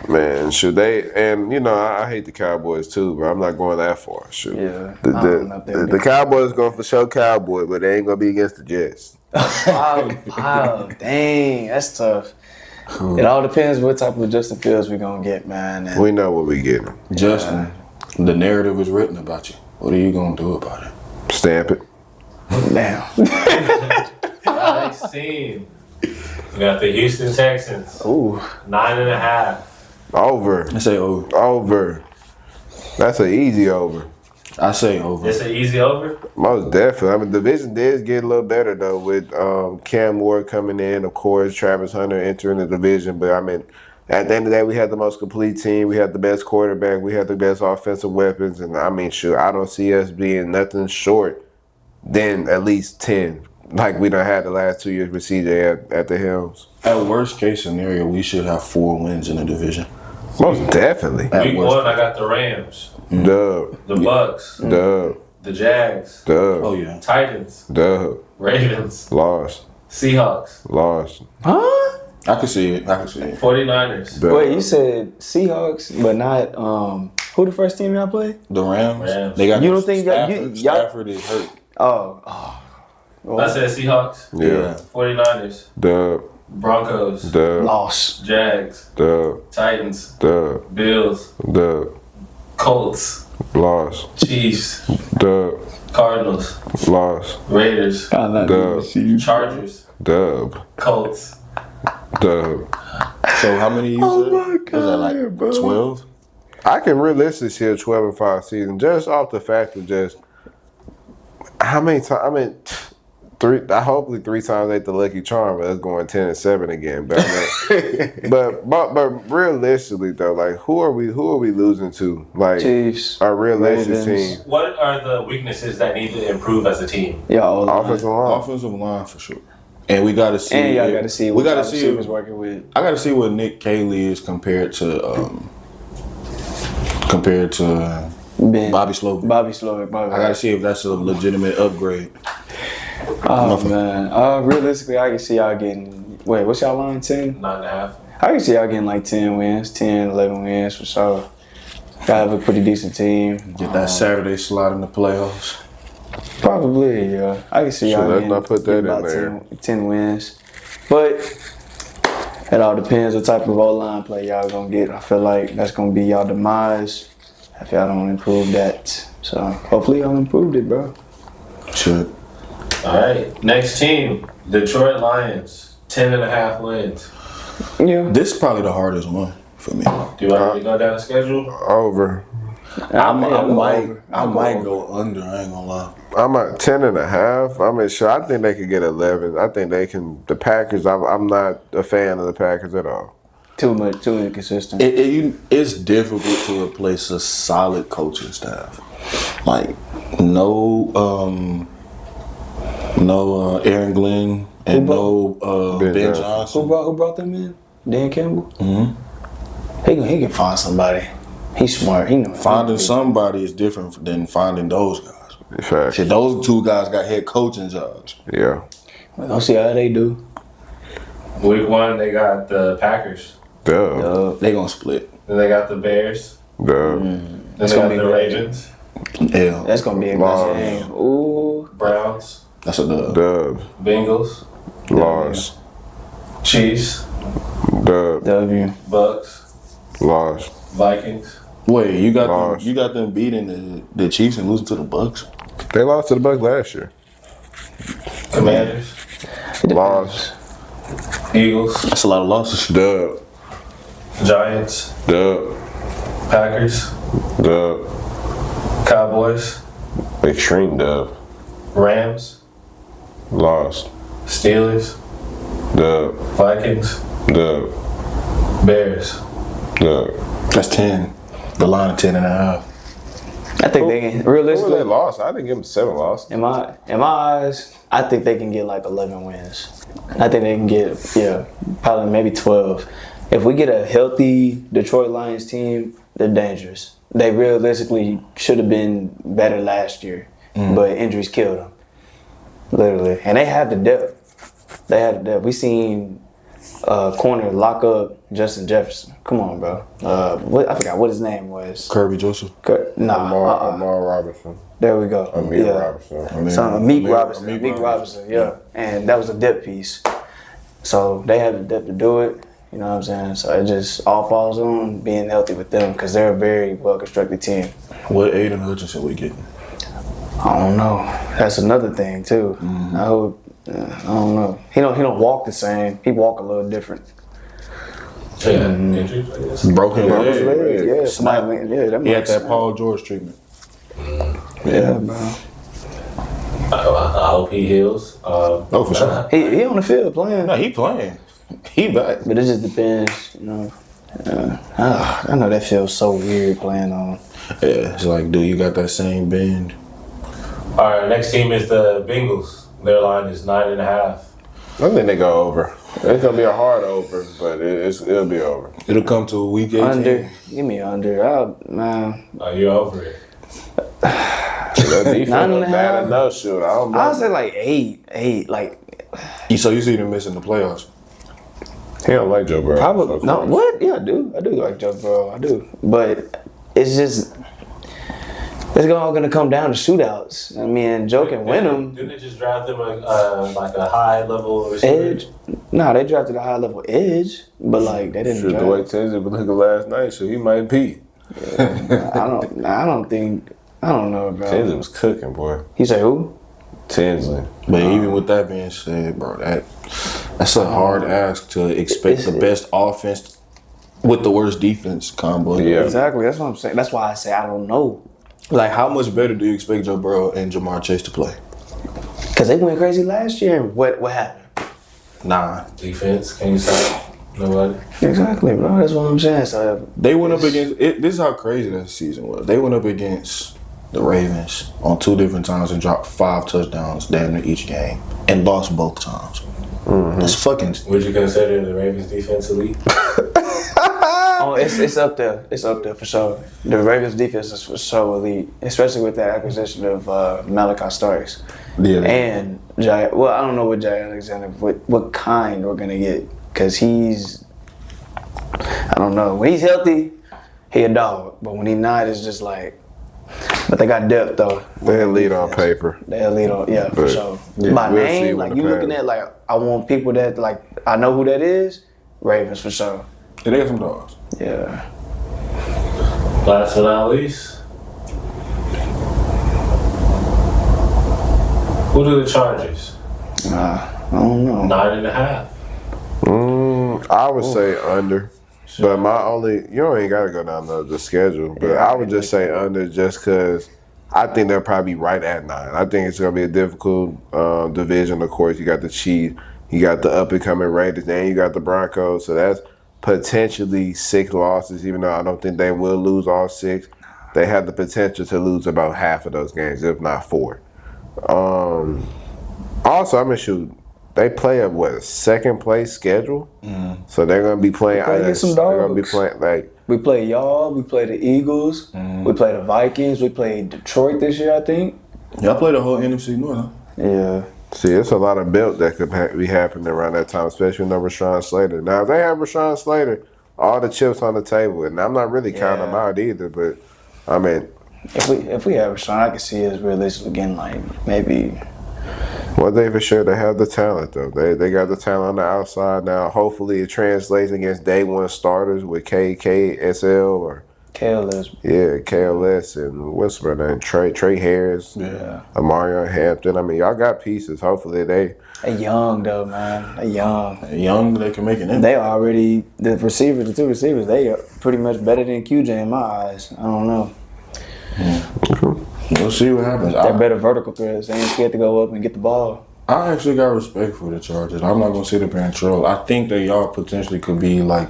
Man, should they? And I hate the Cowboys too, but I'm not going that far. Shoot. Yeah, the Cowboys going for sure Cowboy, but they ain't gonna be against the Jets. Wow, dang, that's tough. It all depends what type of Justin Fields we gonna get, man. And We know what we getting. Justin, the narrative is written about you. What are you gonna do about it? Stamp it. damn. Next team. We got the Houston Texans. Ooh, 9.5. Over. I say over. Over. That's an easy over. I say over. It's an easy over. Most definitely. I mean, the division did get a little better though with Cam Ward coming in, of course, Travis Hunter entering the division. But I mean, at the end of the day, we had the most complete team. We had the best quarterback. We had the best offensive weapons. And I mean, sure, I don't see us being nothing short than at least 10, like we done had the last 2 years with CJ at the helms. At worst case scenario, we should have 4 wins in the division. Most definitely. Week 1, I got the Rams, Dub. the Bucks, Dub. the Jags, Dub. Oh yeah. Titans, Dub. Ravens, Lost. Seahawks, Lost. Huh? I can see it. 49ers, Dub. Wait, you said Seahawks, but not who the first team y'all played? The Rams. Rams. They got You don't think y'all- Stafford is hurt. Oh. I said Seahawks, Yeah. 49ers, Dub. Broncos, Dub. Lost. Jags, Dub. Titans, Dub. Bills, Dub. Colts, Lost. Chiefs, Dub. Cardinals, Lost. Raiders, Dub. Chargers, Dub. Colts. Dub. So how many you Oh said? my Was that God, like bro. 12? I can realistically see a 12-5 season just off the fact of just how many times. I mean, hopefully 3 times ain't the lucky charm, but that's going 10-7 again. But I mean, but realistically though, like who are we losing to? Like Chiefs. our realistic Ravens. team, What are the weaknesses that need to improve as a team? Y'all offensive line. Offensive line for sure. And we got to see. And y'all got to see We what got to y'all see. receivers working with. I got to see what Nick Cayley is compared to Ben. Bobby Slovis. Bobby Slovic. I got to see if that's a legitimate upgrade. Oh, man. Realistically, I can see y'all getting, what's y'all line, 10? 9.5. I can see y'all getting like 10 wins, 10, 11 wins for sure. Y'all have a pretty decent team. Get that Saturday slot in the playoffs. Probably, yeah. I can see Sure, y'all let's getting, not put that getting in about there. 10 wins. But it all depends what type of O-line play y'all gonna get. I feel like that's gonna be y'all demise if y'all don't improve that. So hopefully y'all improved it, bro. Shit. All right. Next team, Detroit Lions, 10.5 wins. Yeah. This is probably the hardest one for me. Do you want me to go down the schedule? Over. I go might go under. I ain't gonna lie. I'm at 10.5. I mean, sure. I think they could get 11. I think they can. The Packers. I'm not a fan of the Packers at all. Too inconsistent. It's difficult to replace a solid coaching staff. Like no Aaron Glenn and no Ben Ben Johnson. Johnson. Who brought them in? Dan Campbell? Mm-hmm. He can find somebody. He's smart. He knows. Finding somebody is different than finding those guys. Fact. Shit, those two guys got head coaching jobs. Yeah. We'll see how they do. Week 1, they got the Packers. Duh. They gonna split. Then they got the Bears. Duh. Then That's they gonna got be the great. Ravens, Yeah, That's gonna be a Wow. good game. Ooh. Browns, that's a dub. Dub. Bengals, Lost. Chiefs, Dub. W. Bucks, Lost. Vikings. Wait, you got Lost. them beating the Chiefs and losing to the Bucks? They lost to the Bucks last year. Commanders, Lost. Eagles, That's a lot of losses. Dub. Giants, Dub. Packers, Dub. Cowboys, Extreme dub. Rams, Lost. Steelers, Dub. Vikings, Dub. Bears. Dub. That's 10. The line of 10.5. I think they can Who they realistically. lost? I didn't give them 7 losses. In my eyes, I think they can get like 11 wins. I think they can get probably maybe 12. If we get a healthy Detroit Lions team, they're dangerous. They realistically should have been better last year, but injuries killed them, literally. And they have the depth. We seen corner lock up Justin Jefferson. Come on, bro. I forgot what his name was. Kirby Joseph. Amar Robinson. There we go. Amir Robinson. Meek Robinson, yeah. And that was a depth piece. So they have the depth to do it. You know what I'm saying? So it just all falls on being healthy with them because they're a very well-constructed team. What Aiden Hutchinson we getting? I don't know. That's another thing, too. I don't know. He don't walk the same. He walk a little different. Yeah, injuries, I guess. Broken Yeah, leg. somebody, that He had might that Paul George treatment. Yeah, bro. I hope he heals. Oh, for sure. He on the field playing. No, he playing. He back. But it just depends, you know. I know that feels so weird playing on. Yeah, it's like, dude, you got that same bend. All right, next team is the Bengals. Their line is 9.5. I think they go over. It's gonna be a hard over, but it'll be over. It'll come to a week 18. Under. Give me under. Man. Oh, you're over it. That defense 9.5. was bad enough. Shoot, I don't know. I'll say like 8. Like So you see them missing the playoffs? He don't like Joe Burrow. probably so no. far. What? Yeah, I do. I do like Joe Burrow. I do. But it's just it's all gonna come down to shootouts. I mean, Joe can win them. Didn't they just draft him like a high level receiver? Edge. No, they drafted a high level edge, but like they didn't Shoot, the way draft. Tinsley was looking last night, so he might be. I don't know, bro. Tinsley was cooking, boy. He said who? Tinsley. But even with that being said, bro, that's a hard ask to expect the best offense with the worst defense combo. Yeah. Exactly. That's what I'm saying. That's why I say I don't know. Like, how much better do you expect Joe Burrow and Jamar Chase to play? Cause they went crazy last year. And what happened? Nah. Defense, can you stop? Nobody. Exactly, bro. That's what I'm saying. So They went up against it. This is how crazy that season was. They went up against the Ravens on 2 different times and dropped 5 touchdowns damn near each game and lost both times. That's fucking. Would you consider the Ravens defense elite? oh, it's up there. It's up there for sure. The Ravens defense is for sure elite, especially with that acquisition of Malachi Starks Yeah. and Jay. Well, I don't know what Jay Alexander, what kind we're gonna get, cause he's. I don't know. When he's healthy, he a dog. But when he's not, it's just like. But they got depth though. They lead on paper. They lead on, yeah, for But, sure. yeah, By we'll see name, what like the you looking pass- at, like I want people that like I know who that is. Ravens for sure. Yeah, they got some dogs. Yeah. Last but not least, who do the Chargers? I don't know. 9.5. I would say under. But my only, you ain't got to go down the schedule. But I would just say under just because I think they'll probably be right at 9. I think it's going to be a difficult division. Of course, you got the Chiefs, you got the up-and-coming Raiders, and you got the Broncos. So that's potentially 6 losses, even though I don't think they will lose all 6. They have the potential to lose about half of those games, if not 4. Also, I mean, shoot, they play a second place schedule, so they're gonna be playing. They play some They're gonna be dogs. playing like We play y'all. We play the Eagles. We play the Vikings. We played Detroit this year, I think. Y'all play the whole NFC North, huh? Yeah. see, it's a lot of build that could be happening around that time, especially with no Rashawn Slater. Now, if they have Rashawn Slater, all the chips on the table, and I'm not really counting them out either. But I mean, If we have Rashawn, I could see us realistically getting like maybe. one thing for sure, they have the talent though. They got the talent on the outside now. Hopefully, it translates against day one starters with KSL or KLS. KLS and what's her name? Trey Harris, Amarion Hampton. I mean, y'all got pieces. Hopefully, They young though, man. They young. Young, they can make an impact. They already the receivers, the 2 receivers. They are pretty much better than QJ in my eyes. I don't know. We'll see what happens. They're better vertical threats. They ain't scared to go up and get the ball. I actually got respect for the Chargers. I'm not gonna sit up here and troll. I think that y'all potentially could be like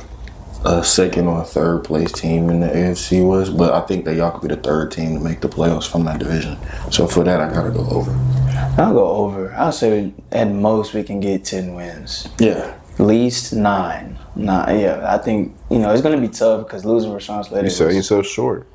a second or a third place team in the AFC West, but I think that y'all could be the 3rd team to make the playoffs from that division. So for that, I gotta go over. I'll go over. I'll say at most we can get 10 wins. Yeah. Least 9. Yeah, I think it's gonna be tough because losing Rashawn Slater. you selling yourself short.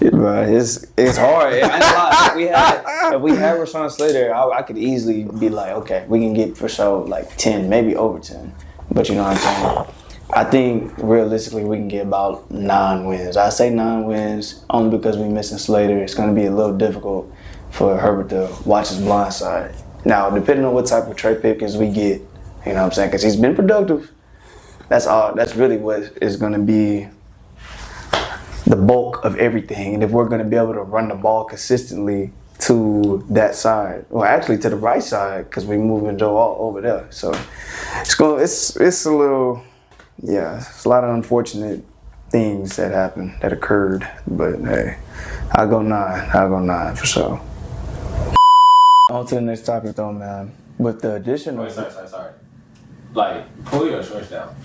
Bro, it's hard. I ain't gonna lie. If we had Rashawn Slater, I could easily be like, okay, we can get for sure like 10, maybe over 10. But you know what I'm saying? I think realistically we can get about 9 wins. I say 9 wins only because we're missing Slater. It's going to be a little difficult for Herbert to watch his blind side. Now, depending on what type of Trey Pipkins we get, you know what I'm saying? Because he's been productive. That's all. That's really what is going to be the bulk of everything. And if we're going to be able to run the ball consistently to that side, or actually to the right side, because we're moving Joe all over there. So it's a little, it's a lot of unfortunate things that happened, that occurred. But hey, I'll go 9 for sure. On to the next topic though, man. With the addition of Sorry. Like, pull your shorts down.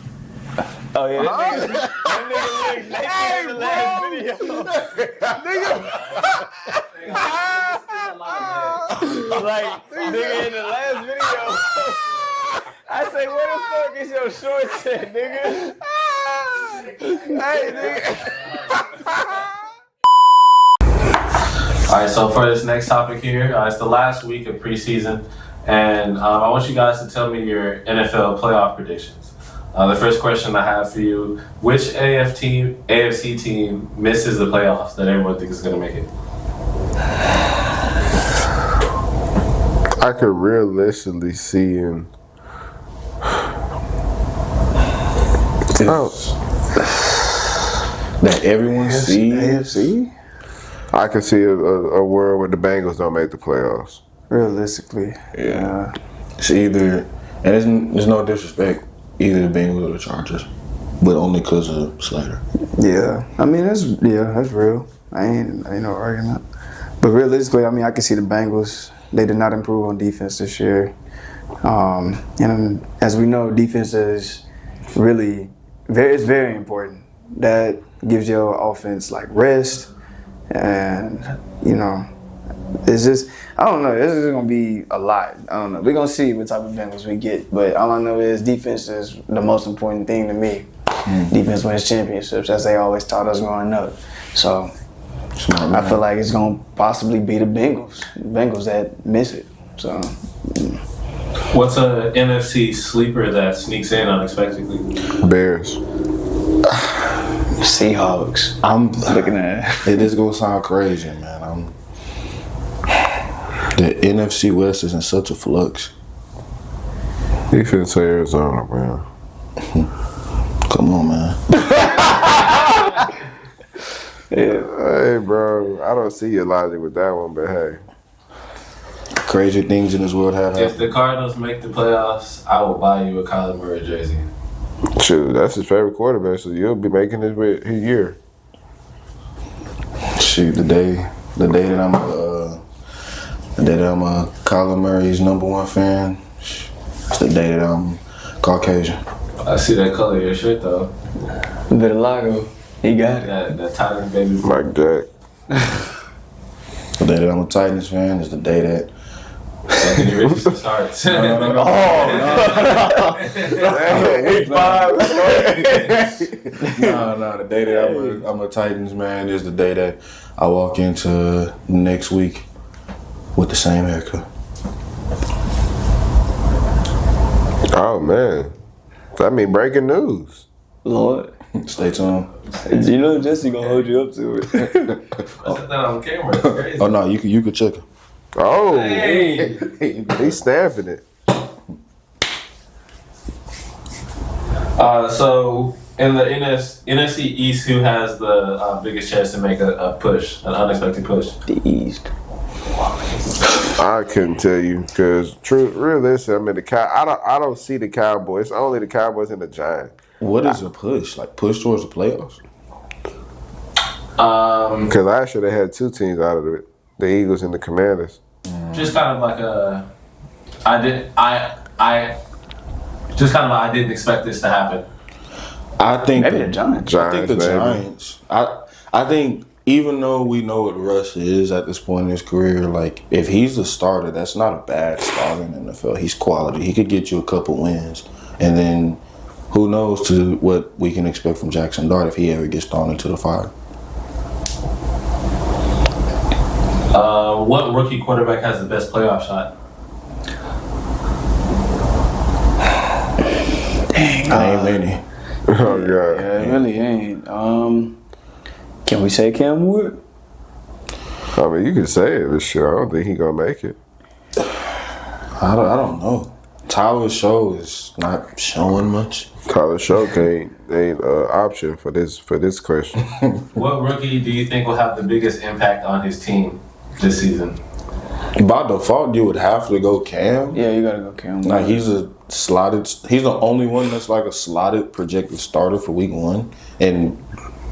oh yeah, that nigga naked in the last video. Like, nigga in the last video. fuck is your short set, nigga? Hey, nigga. All right, so for this next topic here, it's the last week of preseason, and I want you guys to tell me your NFL playoff predictions. The first question I have for you: which AFC team misses the playoffs that everyone thinks is going to make it? I could realistically see him. That everyone sees. AFC? I could see a world where the Bengals don't make the playoffs. Realistically. Yeah. It's either, and there's no disrespect, either the Bengals or the Chargers, but only because of Slater. Yeah. I mean, that's real. I ain't no argument. But realistically, I mean, I can see the Bengals. They did not improve on defense this year. And as we know, defense is really it's very important. That gives your offense like rest, and it's just I don't know. This is gonna be a lot. I don't know. We're gonna see what type of Bengals we get, but all I know is defense is the most important thing to me. Defense wins championships, as they always taught us growing up. So I feel like it's gonna possibly be the Bengals that miss it. So. What's a NFC sleeper that sneaks in unexpectedly? Bears. Seahawks. I'm looking at it. Is gonna sound crazy, man. The NFC West is in such a flux. You finna say Arizona, man. Come on, man. Hey, bro. I don't see your logic with that one, but hey. Crazy things in this world have happened. If the Cardinals make the playoffs, I will buy you a Kyler Murray jersey. Shoot, that's his favorite quarterback, so you'll be making his year. Shoot, the day that I'm a Kyler Murray's #1 fan, it's the day that I'm Caucasian. I see that color of your shirt though. Vitiligo, he got it. That Titan baby. Mike Jack. The day that I'm a Titans fan is the day that Anthony Richardson starts. No. Week 5. No. The day that I'm a Titans man is the day that I walk into next week with the same haircut. Oh, man. That mean breaking news. Lord. Stay tuned. You know Jesse gonna hold you up to it. What's that on camera? It's crazy. Oh no, you could check it. Oh, Hey. he's stamping it. So in the NFC East, who has the biggest chance to make a push, an unexpected push? The East. I couldn't tell you because realistically, I mean I don't see the Cowboys. It's only the Cowboys and the Giants. What is a push? Like push towards the playoffs? Because last year they had 2 teams out of it, the Eagles and the Commanders. Just kind of like I didn't expect this to happen. I think Maybe the Giants. I think the maybe. Giants. I think even though we know what Russ is at this point in his career, like if he's the starter, that's not a bad starter in the NFL. He's quality. He could get you a couple wins, and then who knows to what we can expect from Jackson Dart if he ever gets thrown into the fire. What rookie quarterback has the best playoff shot? Dang. Ain't many. Oh god. Yeah, it really ain't. Can we say Cam Wood? I mean, you can say it, but shit, I don't think he gonna make it. I don't know. Tyler's show is not showing much. Tyler Shoke ain't an option for this question. What rookie do you think will have the biggest impact on his team this season? By default, you would have to go Cam. Yeah, you gotta go Cam Wood. Like he's the only one that's like a slotted projected starter for week 1, and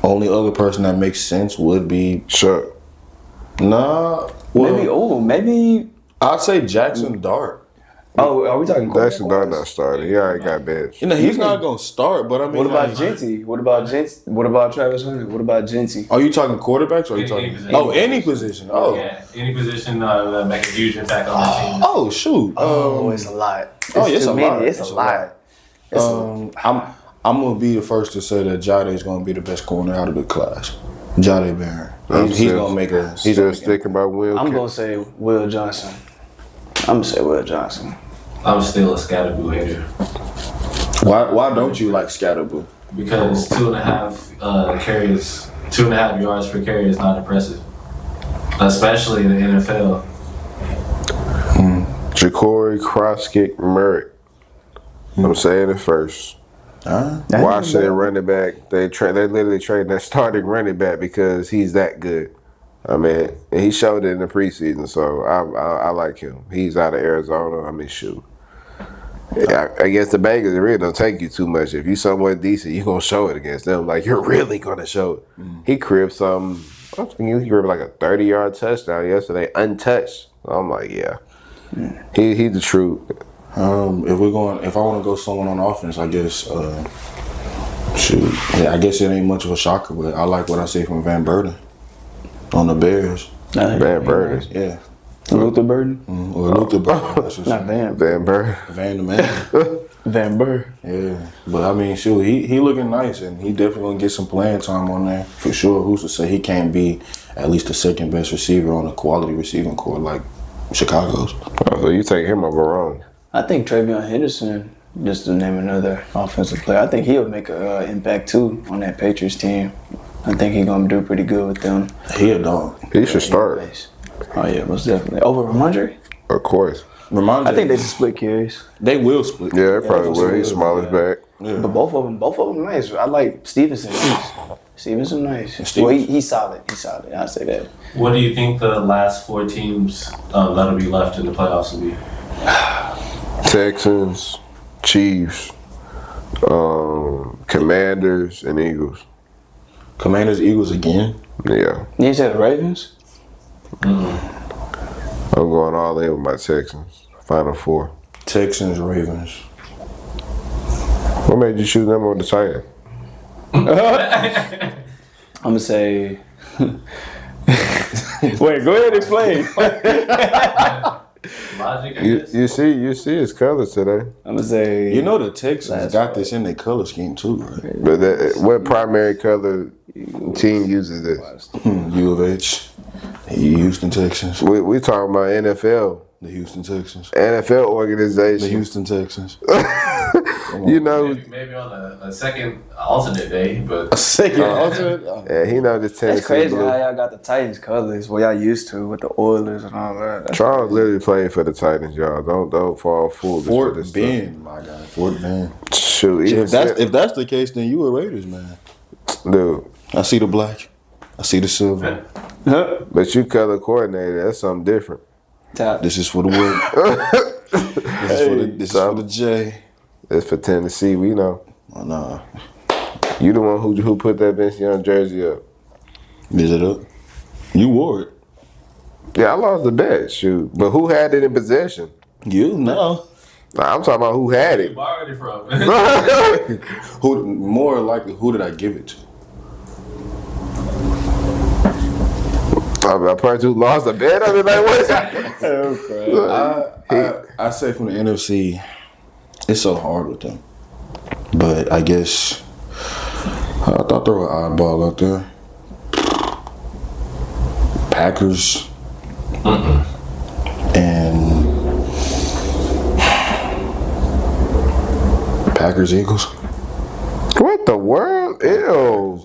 only other person that makes sense would be Sure. nah. Well, maybe. I'd say Jackson Dart. Oh, are we talking? Jackson Dart not starting. He already got benched. You know he's not gonna start, but I mean, What about like, Genty? What about Travis Hunter? What about Genty? Are you talking quarterbacks or are you Any talking? position. Oh, any position. Oh, Yeah, any position that make a huge impact on the team. oh shoot. Oh, it's a lot. Oh, it's too a many. lot. It's a lot. I'm gonna be the first to say that Jade is gonna be the best corner out of the class. Jade Barron. He's gonna make a. He's still sticking by Will. I'm gonna say Will Johnson. I'm gonna say Will Johnson. I'm still a Scatterboo hater. Why don't you like Scatterboo? Because 2.5 carries, 2.5 yards per carry is not impressive, especially in the NFL. Ja'Cory Cross-Kick Merrick. I'm saying it first. Washington running back. They literally traded that starting running back because he's that good. I mean, and he showed it in the preseason, so I like him. He's out of Arizona. I mean, shoot. I guess the Bengals really don't take you too much. If you somewhat decent, you're gonna show it against them. Like you're really gonna show it. He cribbed some. I think he cribbed like a 30-yard touchdown yesterday, untouched. I'm like, yeah, he's the truth. If I want to go someone on offense, I guess. I guess it ain't much of a shocker, but I like what I see from Van Burden on the Bears. Van Burden, Yeah. Luther Burden? Or Luther Burden. Not Van. Van Burden, Van the man. Van Burr. Yeah. But I mean, shoot, he looking nice, and he definitely gonna get some playing time on there for sure. Who's to say he can't be at least the second best receiver on a quality receiving core like Chicago's? Oh, so you take him over wrong. I think Travion Henderson, just to name another offensive player, I think he'll make an impact too on that Patriots team. I think he's gonna do pretty good with them. He a dog. He should start. Oh yeah, most definitely. Over Ramondre? Of course. Ramondre, I think they just split carries. they will split. Yeah, they probably will. He's smallest back. Yeah. But both of them nice. I like Stevenson. Stevenson nice. Well, he's solid. He's solid. I'll say that. What do you think the last 4 teams that'll be left in the playoffs will be? Texans, Chiefs, Commanders, and Eagles. Commanders, Eagles again. Yeah. You said the Ravens? I'm going all in with my Texans. Final 4. Texans, Ravens. What made you choose them on the Titans? I'm gonna say. Wait, go ahead and explain. Logic, I guess. You see his colors today. I'm gonna say. You know the Texans That's got right. this in their color scheme too, right? But what primary color team uses this? U of H, Houston Texans, We talking about NFL. the Houston Texans, NFL the organization. Houston Texans. You know, Maybe on a second alternate day, but Second alternate. yeah, he know this Tennessee That's crazy blue. how y'all got the Titans colors, what y'all used to with the Oilers and all that. That's Charles literally played for the Titans, y'all. Don't fall foolish for Fort this Bend, my guy. Fort Bend. stuff. Shoot, even If that's the case, then you a Raiders man. dude. I see the black. I see the silver. But you color coordinated. That's something different. top. This is for the wood. This is for the J. That's for Tennessee. We know. Oh, nah. You the one who put that Vince Young jersey up. Is it up? You wore it. Yeah, I lost the bet. Shoot, but who had it in possession? You? No. Nah, I'm talking about who had it. borrowed it from. Who? More likely, who did I give it to? A person who lost the bet. I mean, like, what's that? I say from the NFC, it's so hard with them. But I guess I thought throw an oddball out there. Packers and Packers Eagles. What the world? Ew.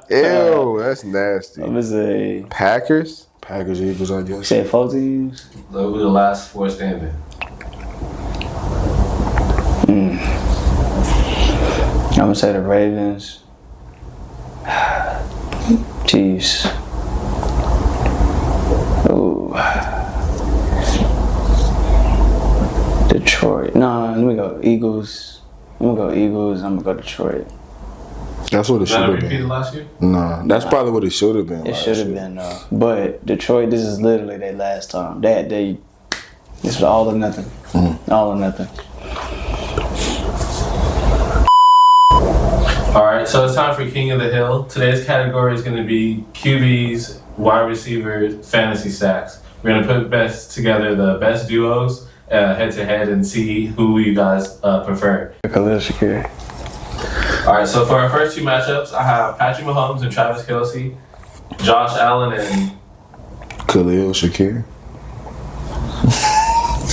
Ew, that's nasty. I'm gonna say. Packers? Packers Eagles, I guess. Say 4 teams. Those were the last 4 standing. I'm gonna say the Ravens. Chiefs. Ooh. Detroit. Nah, let me go Eagles. I'm gonna go Eagles. I'm gonna go Detroit. That's what it Did should that have repeated been. last year? Nah, that's probably what it should have been. It last should have year. been, but Detroit. This is literally their last time. This was all or nothing. All or nothing. All right, so it's time for King of the Hill. Today's category is going to be QBs, wide receivers, fantasy sacks. We're going to put together the best duos head to head and see who you guys prefer. Khalil Shakir. All right, so for our first two matchups, I have Patrick Mahomes and Travis Kelce, Josh Allen and Khalil Shakir.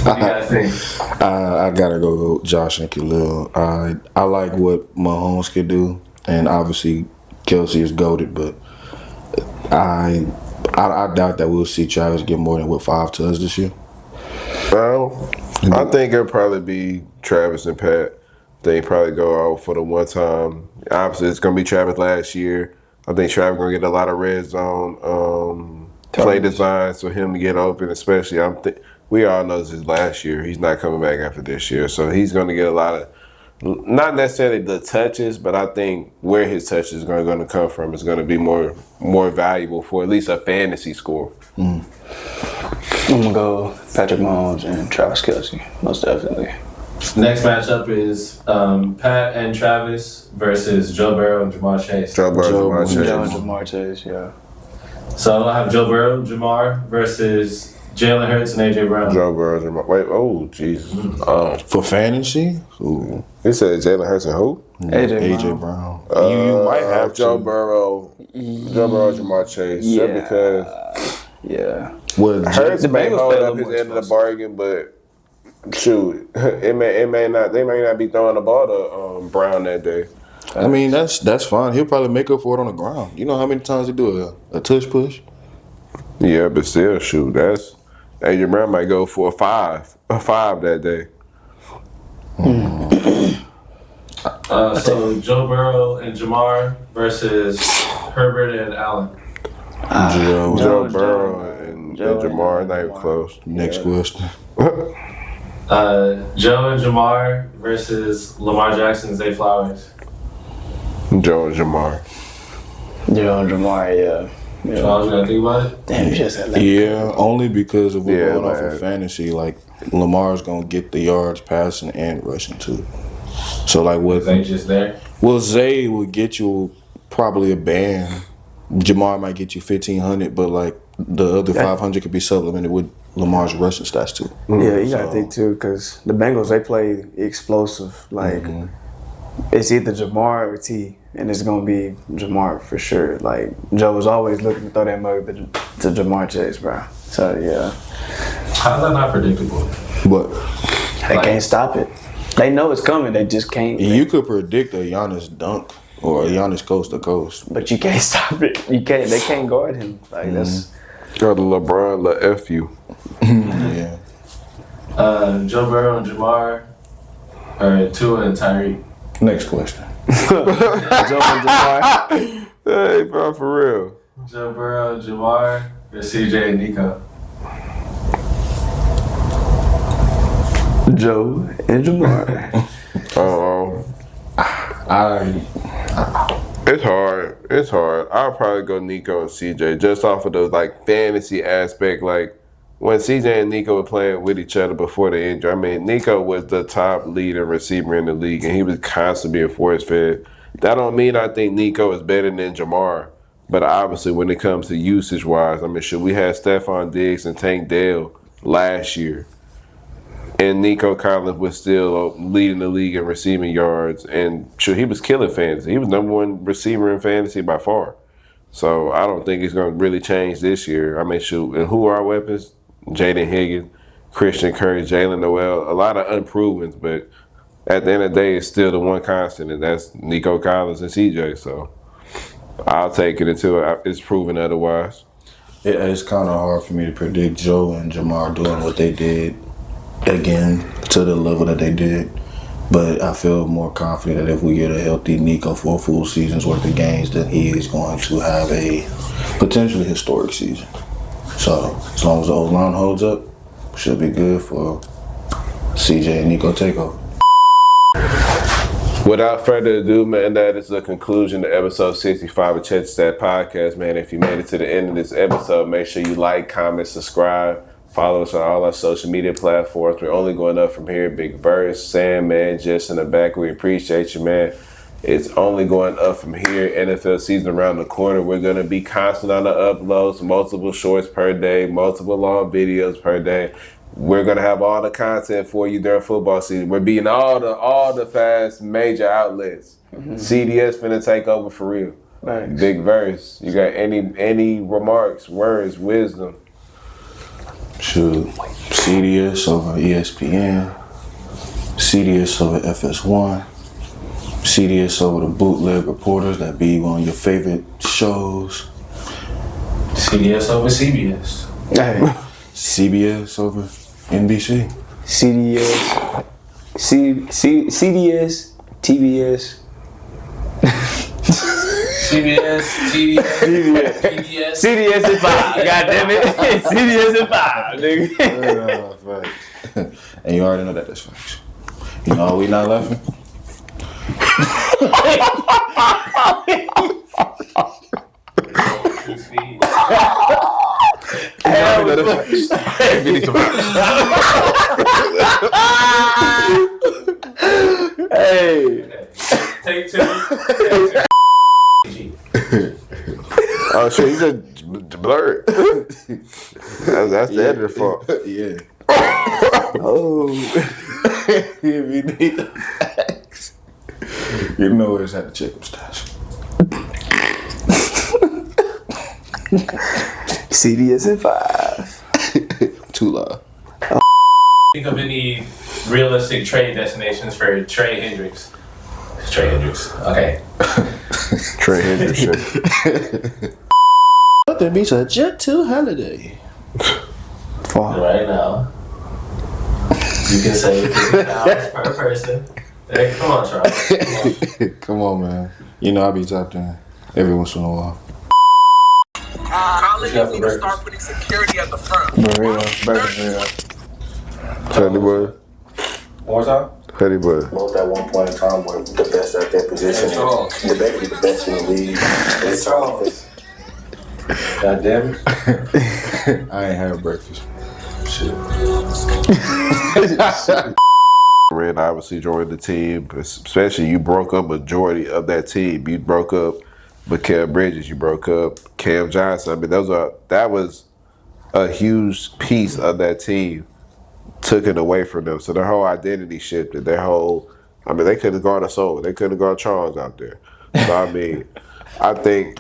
what do you guys think? I gotta go with Josh and Khalil. I like what Mahomes could do, and obviously Kelsey is goated, but I doubt that we'll see Travis get more than 5 to us this year. Well, I think it'll probably be Travis and Pat. They probably go out for the one time. Obviously, it's gonna be Travis last year. I think Travis gonna get a lot of red zone play designs for him to get open. Especially, we all know this is last year. He's not coming back after this year, so he's gonna get a lot of, not necessarily the touches, but I think where his touches are going to come from is going to be more valuable for at least a fantasy score. I'm gonna go Patrick Mahomes and Travis Kelce, most definitely. Next matchup is Pat and Travis versus Joe Burrow and Jamar Chase. Joe Burrow, Jamar Chase. Joe and Jamar Chase, yeah. So I have Joe Burrow, Jamar versus Jalen Hurts and AJ Brown. Joe Burrow, Jamar. Wait, oh Jesus. For fantasy, ooh, He said Jalen Hurts and who? AJ Brown. You might have Joe Burrow, Jamar Chase. Yeah. Just because Yeah. Hurts The may Bengals hold play a up little his more end of the bargain, but shoot, it may not. They may not be throwing the ball to Brown that day. I mean, that's fine. He'll probably make up for it on the ground. You know how many times he do a tush push? Yeah, but still, shoot, that's AJ Brown might go for a five that day. So Joe Burrow and Jamar versus Herbert and Allen. Joe Burrow and Jamar, not even close. Next question. Joe and Jamar versus Lamar Jackson and Zay Flowers. Joe and Jamar. Joe and Jamar, yeah. Charles, you gotta think about it? Damn, you just said that. Yeah, only because if we're going off man. of fantasy, like Lamar's gonna get the yards passing and rushing too. So like with Zay just there. well, Zay will get you probably a band. Jamar might get you 1,500, but like the other 500 could be supplemented with Lamar's rushing stats too. Yeah, you gotta think too, because the Bengals, they play explosive. Like, it's either Jamar or T, and it's gonna be Jamar for sure. Like, Joe was always looking to throw that mug to Jamar Chase, bro. So yeah, How's that not predictable? But they can't stop it. They know it's coming. They just can't. you could predict a Giannis dunk or a Giannis coast to coast. But you can't stop it. You can't. They can't guard him. Like that's. Go to LeBron, F you. Yeah. Joe Burrow and Jamar, or Tua and Tyreek. Next question. Joe and Jamar. Hey, bro, for real. Joe Burrow, Jamar, or CJ and Nico. Joe and Jamar. It's hard. It's hard. I'll probably go Nico and CJ just off of the like fantasy aspect. Like when CJ and Nico were playing with each other before the injury, I mean, Nico was the top leading receiver in the league, and he was constantly being force fed. That don't mean I think Nico is better than Jamar, but obviously when it comes to usage wise, I mean, should we had Stephon Diggs and Tank Dell last year, and Nico Collins was still leading the league in receiving yards, and sure, he was killing fantasy. He was #1 receiver in fantasy by far. So I don't think it's going to really change this year. I mean, shoot, and who are our weapons? Jaden Higgins, Christian Kirk, Jalen Noel, a lot of unprovens, but at the end of the day, it's still the one constant, and that's Nico Collins and CJ. So I'll take it until it's proven otherwise. It's kind of hard for me to predict Joe and Jamar doing what they did again to the level that they did. But I feel more confident that if we get a healthy Nico for a full season's worth of games, then he is going to have a potentially historic season. So as long as the O-line holds up, should be good for CJ and Nico takeover. Without further ado, man, that is the conclusion to episode 65 of Check Stat Podcast, man. If you made it to the end of this episode, make sure you like, comment, subscribe. Follow us on all our social media platforms. We're only going up from here. Big Verse, Sam, man, Jess in the back. We appreciate you, man. It's only going up from here. NFL season around the corner. We're going to be constant on the uploads, multiple shorts per day, multiple long videos per day. We're gonna have all the content for you during football season. We're beating all the fast major outlets. CDS finna take over for real. Thanks. Big verse. You got any remarks, words, wisdom? Shoot, CDS over ESPN, CDS over FS1, CDS over the bootleg reporters that be on your favorite shows, CBS over CBS. Hey, CBS over NBC. CDS, CDS, TBS. CBS, TBS, PBS. CDS is 5. God damn it. CDS is 5, nigga. Facts. And you already know that that's facts. You know, we not laughing. Hey. Take 2. Oh shit, he said blurred. That's the editor's fault. Yeah. Oh. If you need the facts, you know where's at the chicken stash. CDS is 5. Too loud. Think of any realistic trade destinations for Trey Hendrickson. Trey Hendrickson. Okay. Trey Hendrickson. Nothing beats a jet to holiday. Right now, you can save $50 per person. Hey, come on, Charles. Come on. Come on, man. You know I be tapped in every once in a while. Colleges need to start putting security at the front. Honey Bud. One more time? Honey Bud. Both at one point in time were the best at their position. Hey, Debatably the best in the league. Hey, Charles. God damn it. I ain't had breakfast. Red obviously joined the team, especially you broke up majority of that team. You broke up Mikael Bridges, you broke up Cam Johnson. I mean, that was a huge piece of that team. Took it away from them. So their whole identity shifted. They could have gone a Soul. They could have gone Charles out there. So I mean, I think